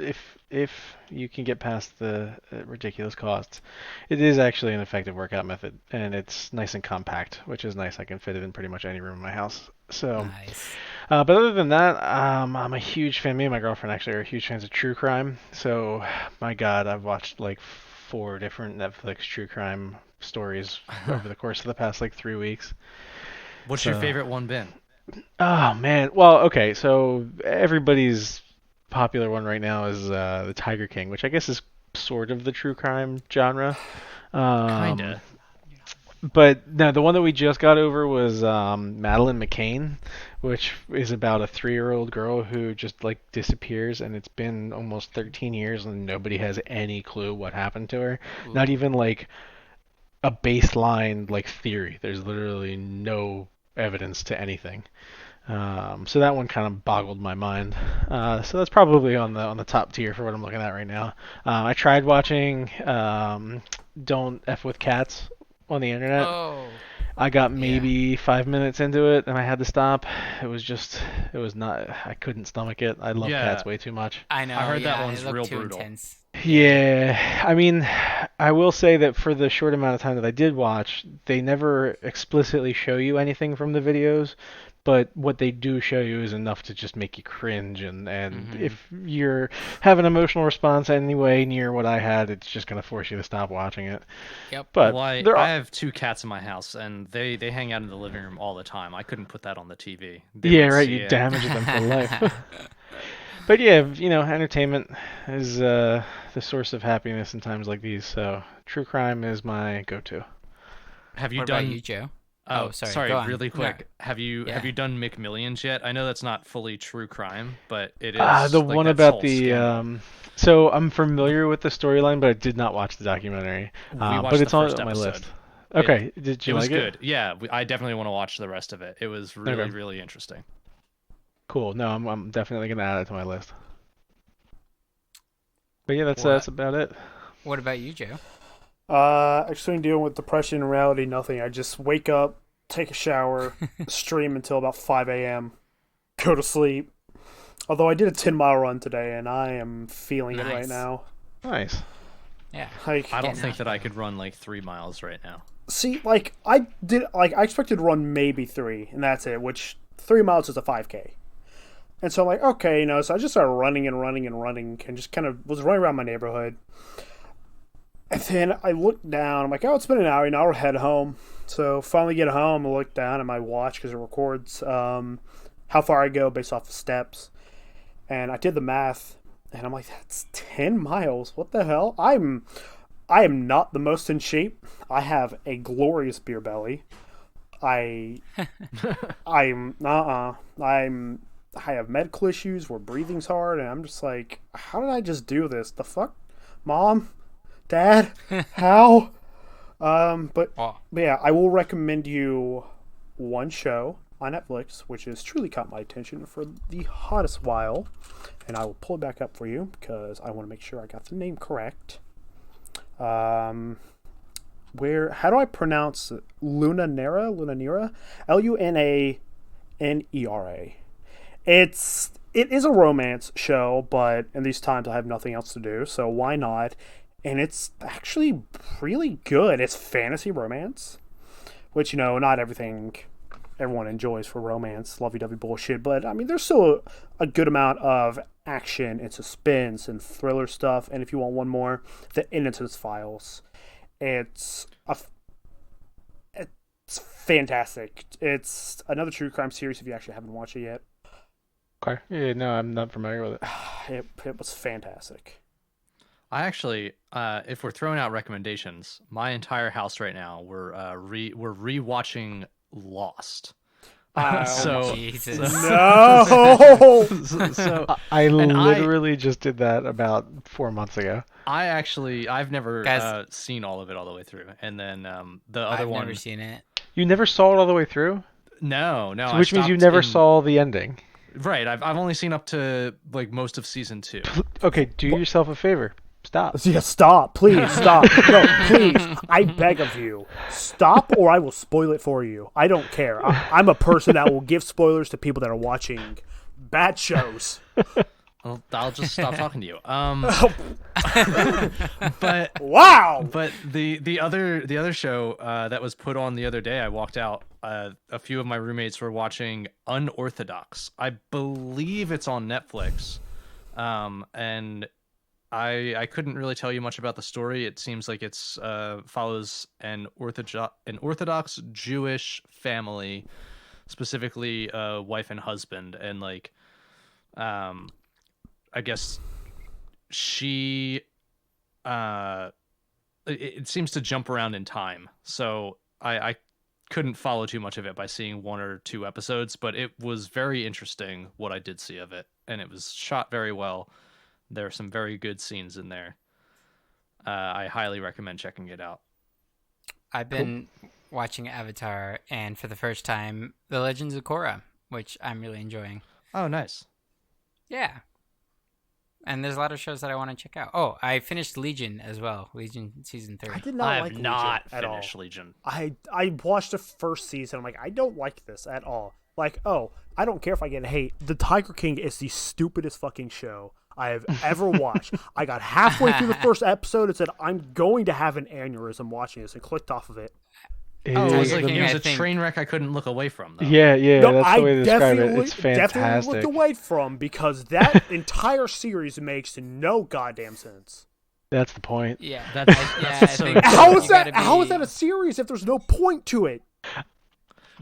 if you can get past the ridiculous costs, it is actually an effective workout method, and it's nice and compact, which is nice. I can fit it in pretty much any room in my house. So, Nice. but other than that, I'm a huge fan. Me and my girlfriend actually are huge fans of true crime. So, my God, I've watched like 4 different Netflix true crime stories over the course of the past like 3 weeks. What's your favorite one been? Oh man, well, okay, so everybody's popular one right now is the Tiger King, which I guess is sort of the true crime genre. Kinda. But no, the one that we just got over was Madeline McCain, which is about a 3-year-old girl who just like disappears, and it's been almost 13 years, and nobody has any clue what happened to her. Ooh. Not even like a baseline like theory. There's literally no evidence to anything. So that one kind of boggled my mind. So that's probably on the top tier for what I'm looking at right now. I tried watching Don't F with Cats on the internet. Oh. I got maybe 5 minutes into it and I had to stop. It was not. I couldn't stomach it. I love Yeah. cats way too much. I know. I heard that yeah, one's it looked real too brutal. Intense. Yeah, I mean, I will say that for the short amount of time that I did watch, they never explicitly show you anything from the videos, but what they do show you is enough to just make you cringe, and if you're have an emotional response anyway near what I had, it's just gonna force you to stop watching it. Yep. But Well, there I are, have 2 cats in my house, and they hang out in the living room all the time. I couldn't put that on the TV. yeah, right, you damage them for life. But yeah, entertainment is the source of happiness in times like these. So true crime is my go-to. Have you What done? about you, Joe? Oh, sorry. Go on. really No. quick. Have you done McMillions yet? I know that's not fully true crime, but it is. The like, one that about whole the scandal. so I'm familiar with the storyline, but I did not watch the documentary. We But watched it's the on first my episode. list. Okay, did you It was like good. Yeah, I definitely want to watch the rest of it. It was really, Okay. really interesting. Cool. No, I'm definitely gonna add it to my list. But yeah, that's What? that's about it. What about you, Joe? Actually, dealing with depression and reality, nothing. I just wake up, take a shower, stream until about 5 a.m., go to sleep. Although I did a 10-mile run today, and I am feeling it right Nice. now. Nice. Yeah. Like, I don't Getting think out that I could run like 3 miles right now. see, like I expected to run maybe 3, and that's it. Which 3 miles is a 5K. And so I'm like, okay, so I just started running and running and running, and just kind of was running around my neighborhood. And then I looked down. I'm like, oh, it's been an hour. I'll head home. So finally get home. I look down at my watch because it records how far I go based off the steps. And I did the math, and I'm like, that's 10 miles. What the hell? I am not the most in shape. I have a glorious beer belly. I have medical issues where breathing's hard, and I'm just like, how did I just do this? The fuck? Mom? Dad? How? But yeah, I will recommend you one show on Netflix, which has truly caught my attention for the hottest while, and I will pull it back up for you because I want to make sure I got the name correct. How do I pronounce it? Lunanera? Lunanera? It is a romance show, but in these times I have nothing else to do, so why not? And it's actually really good. It's fantasy romance, which, not everything everyone enjoys for romance, lovey-dovey bullshit, but I mean, there's still a good amount of action and suspense and thriller stuff. And if you want one more, The Innocence Files. It's fantastic. It's another true crime series if you actually haven't watched it yet. Okay. Yeah, no, I'm not familiar with it. It was fantastic. I actually, if we're throwing out recommendations, my entire house right now we're rewatching Lost. So Jesus. No. so I literally just did that about 4 months ago. I've never Guys- seen all of it all the way through, and then the other I've one. never seen it. You never saw it all the way through? No, So I which means you stopped never in- saw the ending. Right, I've only seen up to like most of season 2. Okay, do yourself a favor. Stop. Yeah, stop. Please, stop. No, please. I beg of you. Stop or I will spoil it for you. I don't care. I'm a person that will give spoilers to people that are watching bad shows. I'll just stop talking to you. But Wow. But the other show that was put on the other day, I walked out. A few of my roommates were watching Unorthodox. I believe it's on Netflix, and I couldn't really tell you much about the story. It seems like it's follows an Orthodox Jewish family, specifically wife and husband, and like I guess she it seems to jump around in time. So I couldn't follow too much of it by seeing 1 or 2 episodes, but it was very interesting what I did see of it, and it was shot very well. There are some very good scenes in there. I highly recommend checking it out. I've been watching Avatar, and for the first time, The Legends of Korra, which I'm really enjoying. Oh, nice. Yeah. And there's a lot of shows that I want to check out. Oh, I finished Legion as well. Legion season 3. I did not I like have Legion not at all. finished Legion. I watched the first season. I'm like, I don't like this at all. Like, oh, I don't care if I get hate. The Tiger King is the stupidest fucking show I have ever watched. I got halfway through the first episode and said, I'm going to have an aneurysm watching this, and clicked off of it. It was Tiger King, a I think- train wreck I couldn't look away from, though. Yeah, No, that's the way to describe it. It's definitely fantastic. looked away from, because that entire series makes no goddamn sense. That's the point. Yeah. That's I so think How you is that? gotta How is be- that a series if there's no point to it?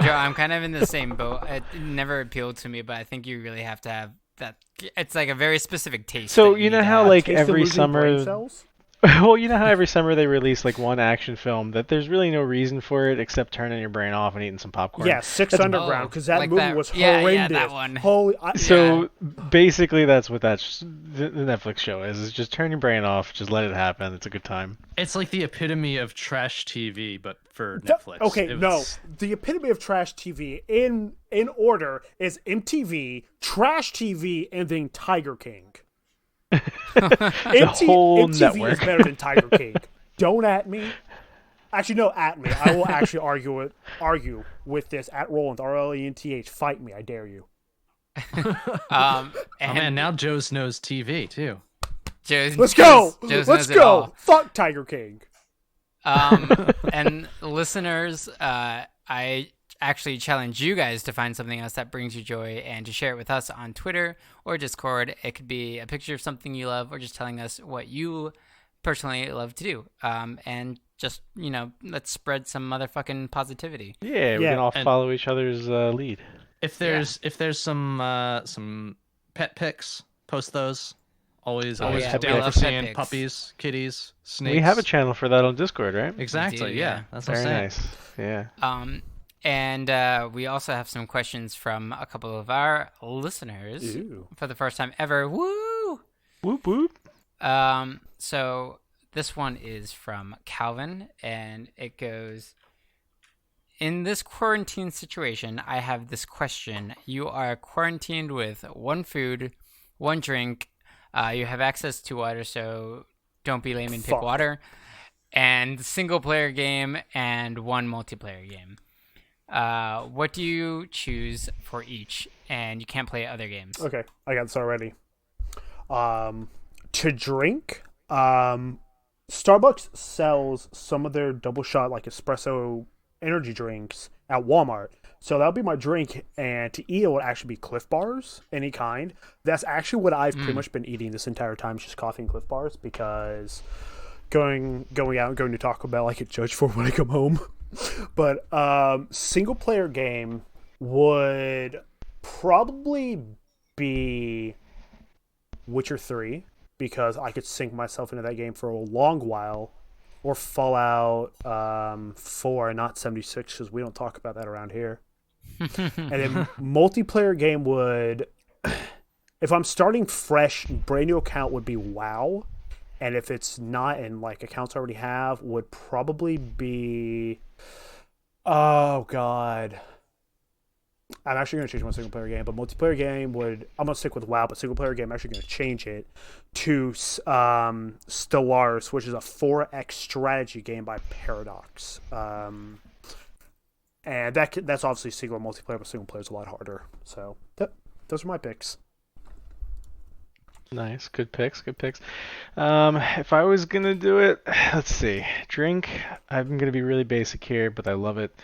Joe, I'm kind of in the same boat. It never appealed to me, but I think you really have to have that. It's like a very specific taste. So that you know need to how have. like Taste of every losing brain summer, cells? well, you know how every summer they release like one action film that there's really no reason for it except turning your brain off and eating some popcorn. Yeah, Six That's- Underground, because that like movie that- was yeah, horrendous. that one. Holy, So basically, that's what the Netflix show is. It's just turn your brain off, just let it happen. It's a good time. It's like the epitome of trash TV, but for Netflix. Okay, It no. was- The epitome of trash TV in order is MTV, Trash TV, and then Tiger King. whole MTV network. is better than Tiger King. Don't at me. Actually, no, at me. I will actually argue with this at Roland, RLENTH. Fight me, I dare you. And Oh man, now Joe's knows TV too. Let's go. Joe's Let's knows it all. go. Fuck Tiger King. And listeners, I actually challenge you guys to find something else that brings you joy and to share it with us on Twitter or Discord. It could be a picture of something you love or just telling us what you personally love to do. And just, let's spread some motherfucking positivity. Yeah, we Yeah, can all and- follow each other's lead. If there's some pet pics, post those. Always yeah, we down for love pet seeing pics. puppies, kitties, snakes. We have a channel for that on Discord, right? Exactly. We do, yeah. yeah. That's what I'm Very saying. nice. Yeah. And we also have some questions from a couple of our listeners Ew. for the first time ever. Woo! Whoop whoop. So this one is from Calvin, and it goes, in this quarantine situation, I have this question. You are quarantined with one food, one drink. You have access to water, so don't be lame and pick Fuck. water. And single player game and one multiplayer game. What do you choose for each? And you can't play other games. Okay, I got this already. To drink, Starbucks sells some of their double shot like espresso energy drinks at Walmart. So that'll be my drink, and to eat it would actually be Cliff Bars, any kind. That's actually what I've pretty much been eating this entire time, is just coffee and Cliff Bars, because going out and going to Taco Bell I get judged for when I come home. But single player game would probably be Witcher 3, because I could sink myself into that game for a long while, or Fallout 4, not 76, because we don't talk about that around here. And then multiplayer game would, if I'm starting fresh, brand new account would be WoW, and if it's not, and like accounts I already have, would probably be, oh god, I'm actually going to change my single player game, but multiplayer game would, I'm going to stick with WoW, but single player game I'm actually going to change it to Stellaris, which is a 4X strategy game by Paradox. And that's obviously single multiplayer, but single player is a lot harder. So those are my picks. Nice. Good picks. Good picks. If I was going to do it, let's see. Drink, I'm going to be really basic here, but I love it.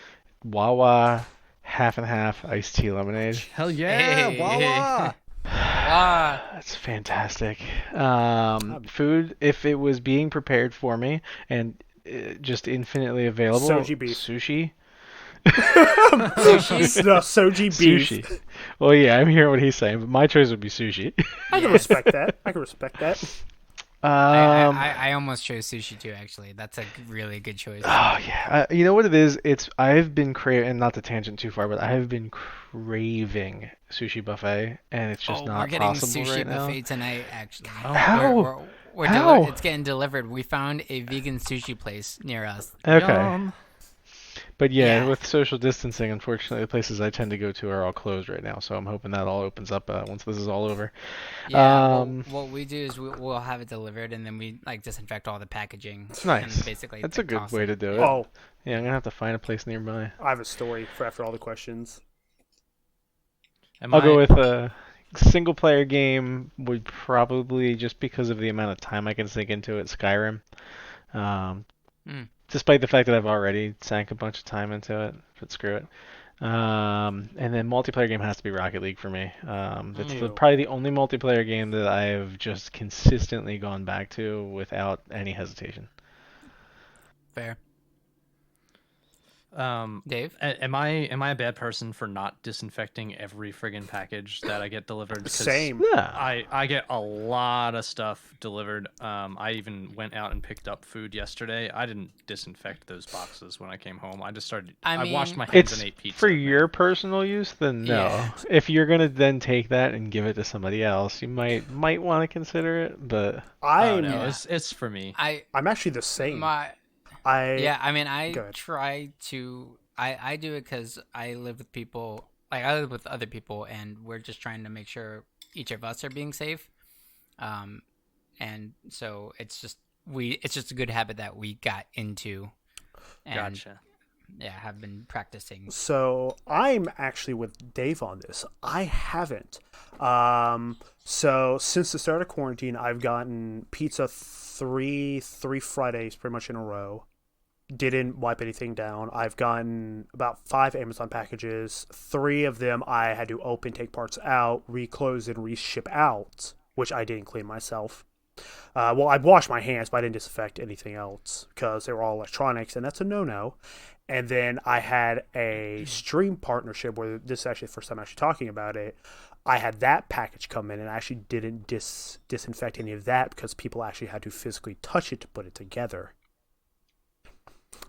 Wawa, half and half iced tea lemonade. Hell yeah! Hey. Wawa! That's fantastic. Food, if it was being prepared for me and just infinitely available. Soji beef. Sushi. No, Soji beef. Sushi. Well, yeah, I'm hearing what he's saying, but my choice would be sushi. I can respect that. I almost chose sushi too. Actually, that's a really good choice. Oh yeah, you know what it is? I've been craving, and not to tangent too far, but I have been craving sushi buffet, and it's just we're not getting possible sushi right now. buffet tonight. Actually, How? We're How? it's getting delivered. We found a vegan sushi place near us. Okay. Yum. But yeah, Yeah. with social distancing, unfortunately, the places I tend to go to are all closed right now. So I'm hoping that all opens up once this is all over. Yeah. What we do is we'll have it delivered, and then we like disinfect all the packaging. Nice. And basically, That's like, a good toss way it. to do it. Oh, Yeah, I'm gonna have to find a place nearby. I have a story for after all the questions. I'll go with a single player game. Would probably, just because of the amount of time I can sink into it, Skyrim. Despite the fact that I've already sank a bunch of time into it, but screw it. And then multiplayer game has to be Rocket League for me. It's probably the only multiplayer game that I've just consistently gone back to without any hesitation. Fair. Dave? Am I a bad person for not disinfecting every friggin' package that I get delivered? 'Cause Same. Yeah. I get a lot of stuff delivered. I even went out and picked up food yesterday. I didn't disinfect those boxes when I came home. I just started. I washed my hands It's and ate pizza. for your personal use, then no. Yeah. If you're gonna then take that and give it to somebody else, you might want to consider it. But Oh no, it's for me. I'm actually the same. I Go ahead. try to. I do it because I live with people. Like I live with other people, and we're just trying to make sure each of us are being safe. And so it's just a good habit that we got into. And, Gotcha. Yeah, have been practicing. So I'm actually with Dave on this. I haven't. So since the start of quarantine, I've gotten pizza three Fridays pretty much in a row. Didn't wipe anything down. I've gotten about 5 Amazon packages. 3 of them I had to open, take parts out, reclose, and reship out, which I didn't clean myself. Well, I washed my hands, but I didn't disinfect anything else because they were all electronics, and that's a no-no. And then I had a stream partnership where this is actually the first time I'm actually talking about it. I had that package come in, and I actually didn't disinfect any of that because people actually had to physically touch it to put it together.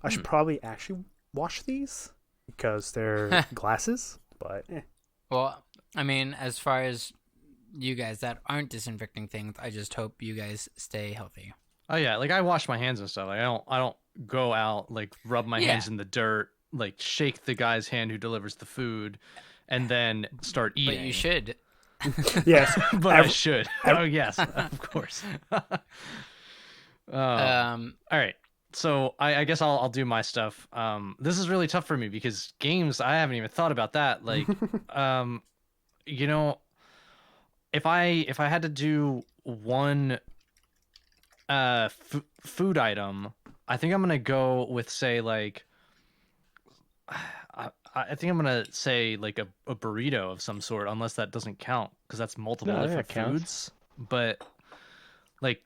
I should probably actually wash these because they're glasses, but Well, I mean, as far as you guys that aren't disinfecting things, I just hope you guys stay healthy. Oh yeah, like I wash my hands and stuff. Like I don't go out like rub my hands in the dirt, like shake the guy's hand who delivers the food, and then start eating. But you should. yes, but I should. Oh yes, of course. All right. So I guess I'll do my stuff. This is really tough for me because games, I haven't even thought about that. Like, you know, if I had to do one food item, I think I'm gonna go with, say, like I think I'm gonna say like a burrito of some sort, unless that doesn't count because that's multiple different foods. But like,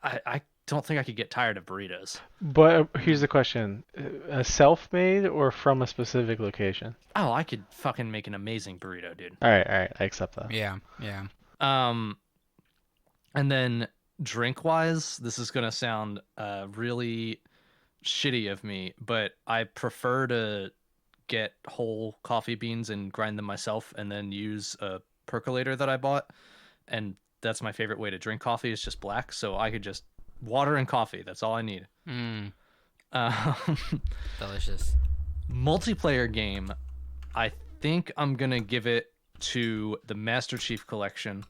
I don't think I could get tired of burritos. But here's the question: a self-made or from a specific location? Oh, I could fucking make an amazing burrito, dude. All right, I accept that. Yeah. And then drink-wise, this is gonna sound really shitty of me, but I prefer to get whole coffee beans and grind them myself, and then use a percolator that I bought. And that's my favorite way to drink coffee, is just black. So I could just water and coffee. That's all I need. Delicious. Multiplayer game, I think I'm gonna give it to the Master Chief Collection.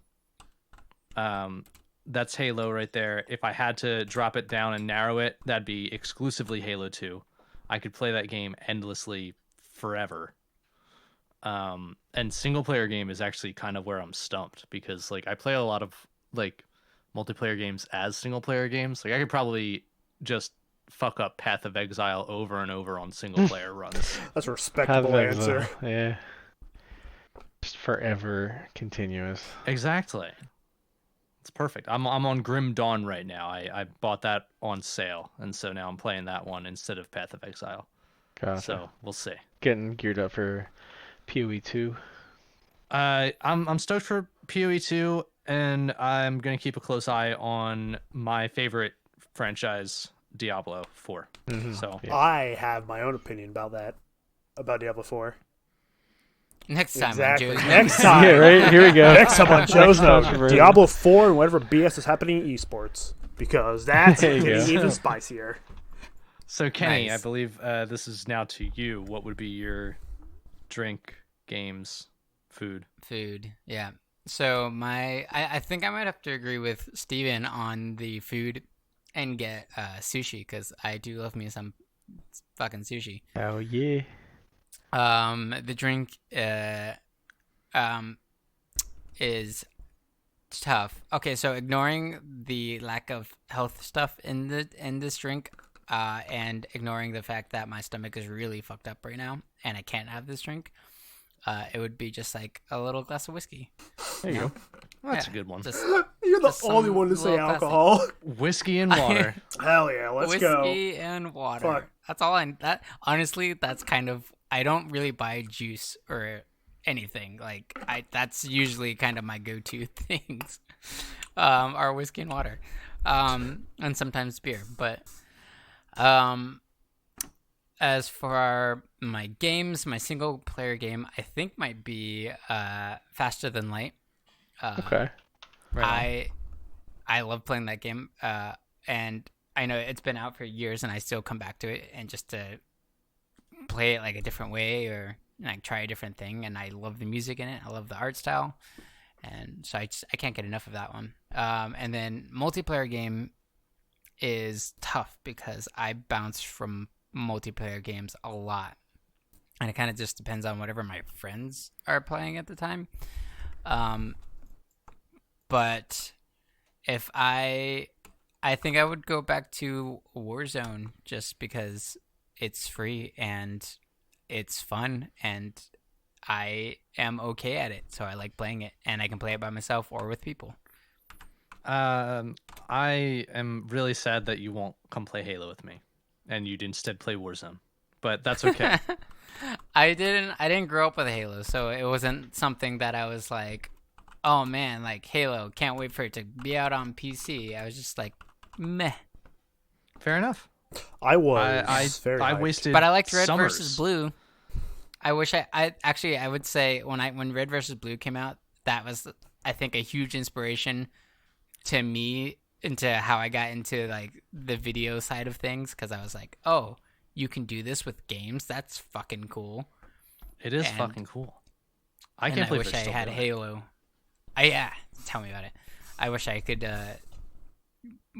That's Halo right there. If I had to drop it down and narrow it, that'd be exclusively Halo 2. I could play that game endlessly forever. And single player game is actually kind of where I'm stumped, because like I play a lot of like multiplayer games as single player games. Like I could probably just fuck up Path of Exile over and over on single player runs. that's a respectable answer. Yeah. Just forever continuous. Exactly. It's perfect. I'm on Grim Dawn right now. I bought that on sale, and so now I'm playing that one instead of Path of Exile. Gotcha. So we'll see. Getting geared up for PoE 2. I'm stoked for PoE 2. And I'm going to keep a close eye on my favorite franchise, Diablo 4. So Yeah. I have my own opinion about that, about Diablo 4. Next time Exactly. on Joe's Next Numbers. time. Yeah, right. Here we go. Next time on Joe's Notes, Controversy. Diablo 4 and whatever BS is happening in esports. Because that's There you getting go. even spicier. So Kenny, Nice. I believe this is now to you. What would be your drink, games, food? Food, yeah. So I think I might have to agree with Steven on the food and get sushi, because I do love me some fucking sushi. Oh yeah. The drink is tough. Okay, so ignoring the lack of health stuff in this drink, and ignoring the fact that my stomach is really fucked up right now and I can't have this drink, it would be just like a little glass of whiskey. There you go. That's Yeah, a good one. Just You're the Just some only one to say little alcohol. Whiskey and water. Hell yeah, let's go. whiskey and water. Fuck. That's all honestly, that's kind of, I don't really buy juice or anything. Like that's usually kind of my go-to things. Are whiskey and water. And sometimes beer, but as for my games, my single player game I think might be Faster Than Light. Okay. Right I love playing that game, and I know it's been out for years, and I still come back to it and just to play it like a different way, or like try a different thing. And I love the music in it. I love the art style, and so I can't get enough of that one. And then multiplayer game is tough because I bounce from multiplayer games a lot, and it kind of just depends on whatever my friends are playing at the time. But if I think I would go back to Warzone, just because it's free and it's fun and I am okay at it. So I like playing it, and I can play it by myself or with people. I am really sad that you won't come play Halo with me, and you'd instead play Warzone. But that's okay. I didn't grow up with Halo, so it wasn't something that I was like, oh man, like Halo, can't wait for it to be out on PC. I was just like, meh. Fair enough. I was very I hyped. wasted. But I liked Red summers. versus Blue. I wish I would say when Red versus Blue came out, that was, I think, a huge inspiration to me into how I got into like the video side of things, because I was like, oh, you can do this with games. That's fucking cool. It is And- fucking cool. I And can't I believe wish they're I still had doing it. Halo. Yeah, tell me about it. I wish I could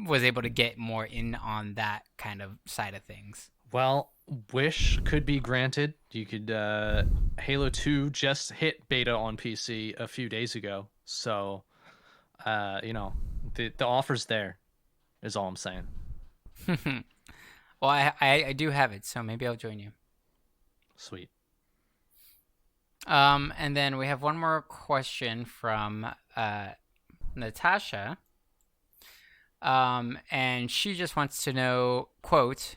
was able to get more in on that kind of side of things. Well, wish could be granted. You could. Halo 2 just hit beta on PC a few days ago, so the offer's there. Is all I'm saying. Well, I do have it, so maybe I'll join you. Sweet. And then we have one more question from Natasha. And she just wants to know, quote,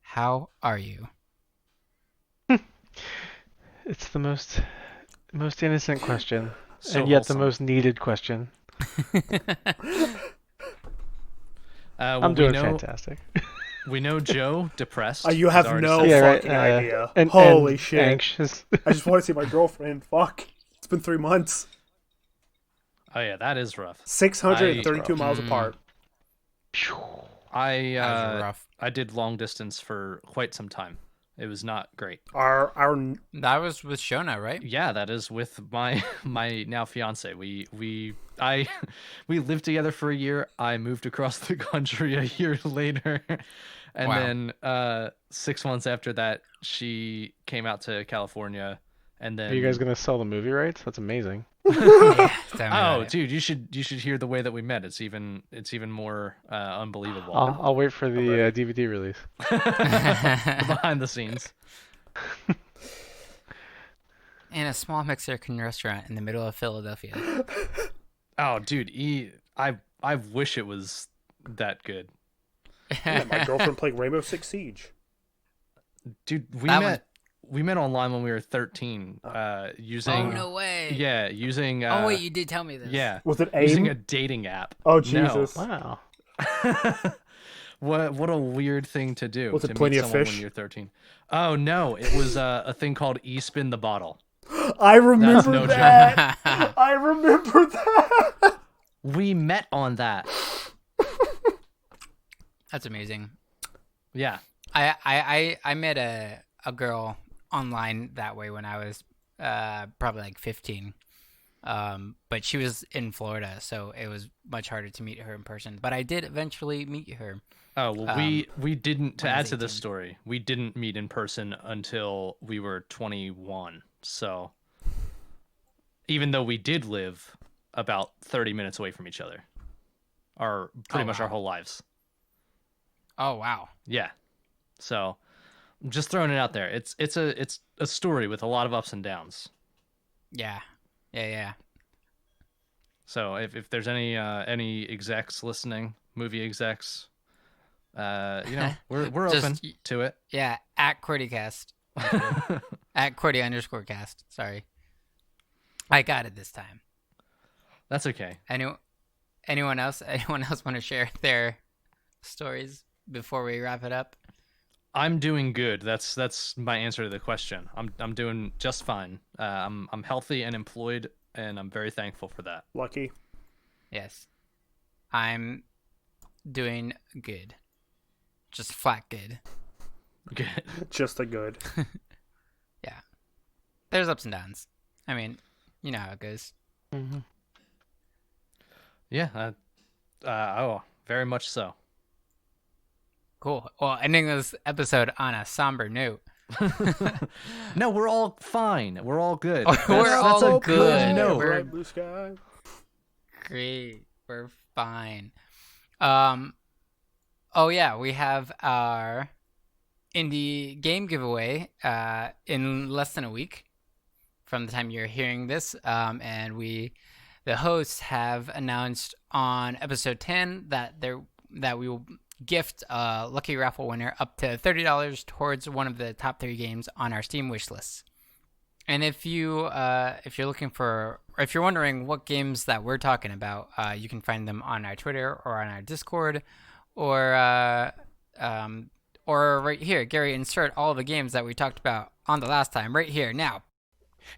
how are you? It's the most innocent question, So and yet the wholesome. most needed question. Well, I'm doing we know, fantastic. We know Joe depressed. You He's have already no said Yeah, right, fucking idea. and Holy and shit. Anxious. I just want to see my girlfriend. Fuck. It's been 3 months. Oh yeah, that is rough. 632 miles Mm. apart. I That was rough. I did long distance for quite some time. It was not great. Our That was with Shona, right? Yeah, that is with my now fiance. We lived together for a year. I moved across the country a year later, and Wow. then 6 months after that, she came out to California, and then Are you guys gonna sell the movie rights? That's amazing. Yeah, tell me about Oh, it. dude, you should hear the way that we met. It's even more unbelievable. I'll wait for the ready. DVD release. Behind the scenes. In a small Mexican restaurant in the middle of Philadelphia. Oh, dude, I wish it was that good. my girlfriend playing Rainbow Six Siege. Dude, we That met we met online when we were 13. Using. Oh no way. Yeah, using. Oh wait, you did tell me this. Yeah. Was it using AIM? a dating app? Oh, No. Jesus. Wow. What a weird thing to do. Was it to Plenty meet of someone Fish? when you're 13. Oh no, it was a thing called E-Spin the Bottle. I remember no that. I remember that. We met on that. That's amazing. Yeah. I met a girl online that way when I was probably like 15. But she was in Florida, so it was much harder to meet her in person. But I did eventually meet her. Oh, well, we didn't, to when I add was to this 18. story, we didn't meet in person until we were 21. So even though we did live about 30 minutes away from each other, pretty much our whole lives. Oh wow. Yeah. So I'm just throwing it out there. It's a story with a lot of ups and downs. Yeah. Yeah. So if there's any execs listening, movie execs, we're Just- open to it. Yeah. At Qwertycast. At Qwerty_cast. Sorry. I got it this time. That's okay. Anyone else? Anyone else want to share their stories before we wrap it up? I'm doing good. That's my answer to the question. I'm doing just fine. I'm healthy and employed, and I'm very thankful for that. Lucky. Yes. I'm doing good. Just flat good. Good. Just a good. Yeah. There's ups and downs. I mean, you know how it goes. Mm-hmm. Yeah. Very much so. Cool. Well, ending this episode on a somber note. No, we're all fine. We're all good. Oh, we're all a good. note. We're- Bright blue sky. Great. We're fine. Oh yeah, we have our indie game giveaway in less than a week from the time you're hearing this. And the hosts have announced on episode 10 that we will gift a lucky raffle winner up to $30 towards one of the top 3 games on our Steam wish lists. And if you're looking for, or if you're wondering what games that we're talking about, you can find them on our Twitter or on our Discord, or right here. Gary, insert all the games that we talked about on the last time right here now.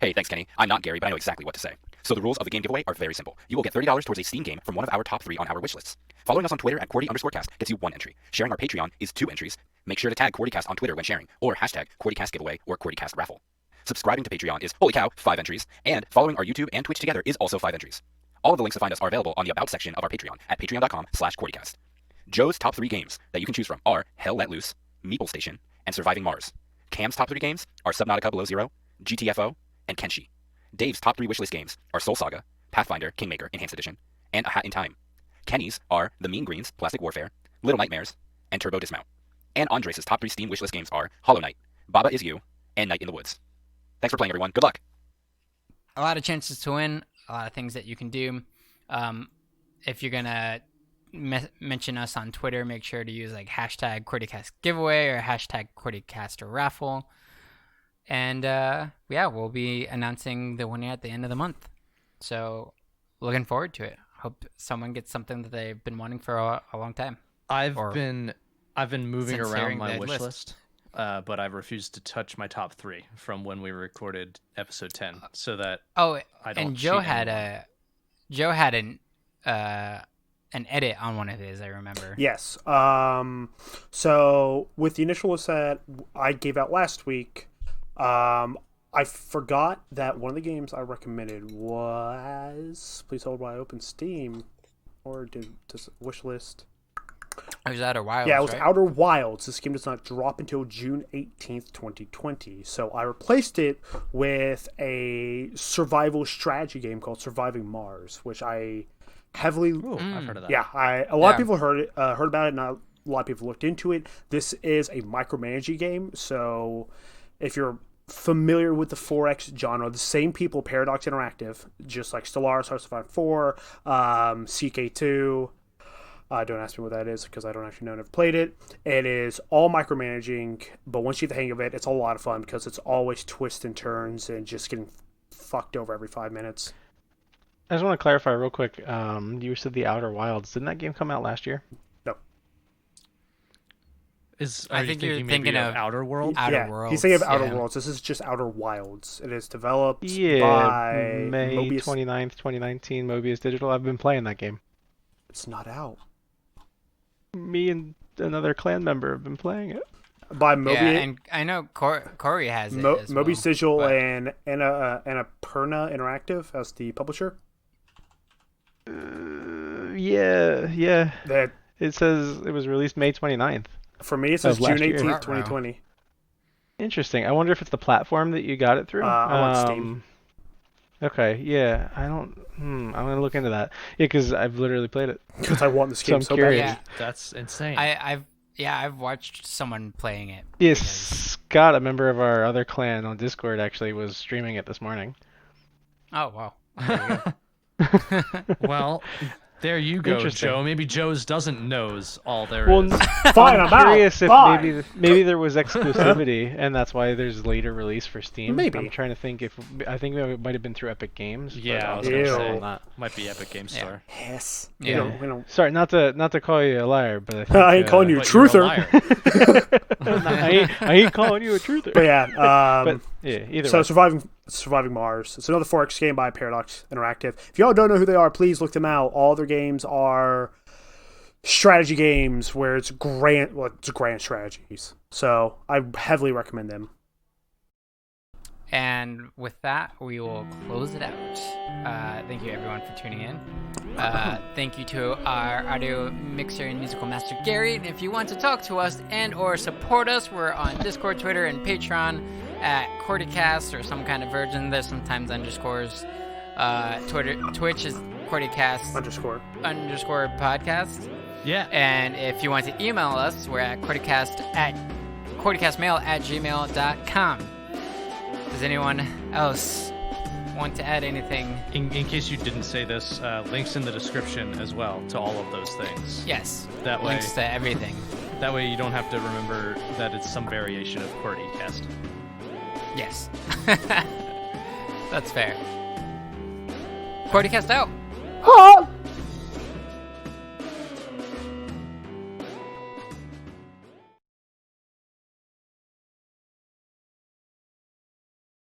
Hey, thanks, Kenny. I'm not Gary, but I know exactly what to say. So the rules of the game giveaway are very simple. You will get $30 towards a Steam game from one of our top 3 on our wish lists. Following us on Twitter at Qwerty_cast gets you 1 entry. Sharing our Patreon is 2 entries. Make sure to tag QWERTYcast on Twitter when sharing, or hashtag QWERTYcast giveaway or QWERTYcast raffle. Subscribing to Patreon is, holy cow, 5 entries, and following our YouTube and Twitch together is also 5 entries. All of the links to find us are available on the About section of our Patreon at patreon.com/QWERTYcast. Joe's top 3 games that you can choose from are Hell Let Loose, Meeple Station, and Surviving Mars. Cam's top 3 games are Subnautica Below Zero, GTFO, and Kenshi. Dave's top 3 wishlist games are Soul Saga, Pathfinder, Kingmaker, Enhanced Edition, and A Hat in Time. Kenny's are The Mean Greens, Plastic Warfare, Little Nightmares, and Turbo Dismount. And Andres' top 3 Steam wishlist games are Hollow Knight, Baba Is You, and Night in the Woods. Thanks for playing, everyone. Good luck. A lot of chances to win, a lot of things that you can do. If you're gonna mention us on Twitter, make sure to use like hashtag QWERTYcast giveaway or hashtag QWERTYcast raffle. And we'll be announcing the winner at the end of the month. So looking forward to it. Hope someone gets something that they've been wanting for a long time. I've been moving since around hearing my the wish list. list, but I've refused to touch my top 3 from when we recorded episode 10, so that Oh, I don't and Joe cheat had anyone. an edit on one of his, I remember. Yes. So with the initial list that I gave out last week, I forgot that one of the games I recommended was, please hold while I open Steam, or does wish list? It was Outer Wilds, Yeah, it was right? Outer Wilds. This game does not drop until June 18th, 2020. So I replaced it with a survival strategy game called Surviving Mars, which I heavily... Ooh, I've heard of that. Yeah, a lot of Yeah. people heard about it, not a lot of people looked into it. This is a micromanaging game, so if you're familiar with the 4X genre, the same people, Paradox Interactive, just like Stellaris, Hearts of Iron 4, CK2, Don't ask me what that is because I don't actually know. I've played it. It is all micromanaging, but once you get the hang of it, it's a lot of fun because it's always twists and turns and just getting fucked over every 5 minutes. I just want to clarify real quick. You said The Outer Wilds. Didn't that game come out last year? No. I think you're thinking of Outer Worlds. Outer Worlds. He's thinking of Outer yeah. Worlds. This is just Outer Wilds. It is developed by May Mobius. 29th, 2019, Mobius Digital. I've been playing that game. It's not out. Me and another clan member have been playing it. By Mobius. Yeah, and I know Corey has it as well. Mobius Digital but- and Annapurna Interactive as the publisher. Yeah. That It says it was released May 29th. for me it says Of last June year. 18th, Ruh-roh. 2020. Interesting. I wonder if it's the platform that you got it through. I'm on Steam. Okay, yeah. I'm gonna look into that. Yeah, because I've literally played it. Because I want this So game I'm so curious. bad. Yeah. That's insane. I've watched someone playing it. Yes, Scott, a member of our other clan on Discord, actually was streaming it this morning. Oh wow. There you go. Well, there you go, Interesting. Joe. Maybe Joe's doesn't knows all there Well, is. Fine, I'm curious out. if Bye. maybe there was exclusivity, and that's why there's later release for Steam. Maybe. I'm trying to think if I think it might have been through Epic Games. but Yeah, I was don't gonna know Ew. on that. Might be Epic Game Store. Yes. Yeah. We don't, Sorry, not to call you a liar, but I, think, I ain't calling you a But you're a truther. liar. I ain't calling you a truther. But yeah, But yeah, either so way. Surviving Mars. It's another 4X game by Paradox Interactive. If y'all don't know who they are, please look them out. All their games are strategy games where it's grand strategies. So I heavily recommend them. And with that, we will close it out. Thank you, everyone, for tuning in. Thank you to our audio mixer and musical master, Gary. And if you want to talk to us and or support us, we're on Discord, Twitter, and Patreon at Qwertycast or some kind of version. There's sometimes underscores. Twitch is Qwertycast underscore podcast. Yeah. And if you want to email us, we're at Qwertycastmail at gmail.com. Does anyone else want to add anything? In case you didn't say this, links in the description as well to all of those things. Yes. That way- Links to everything. That way you don't have to remember that it's some variation of Qwertycast. Yes. That's fair. Qwertycast out.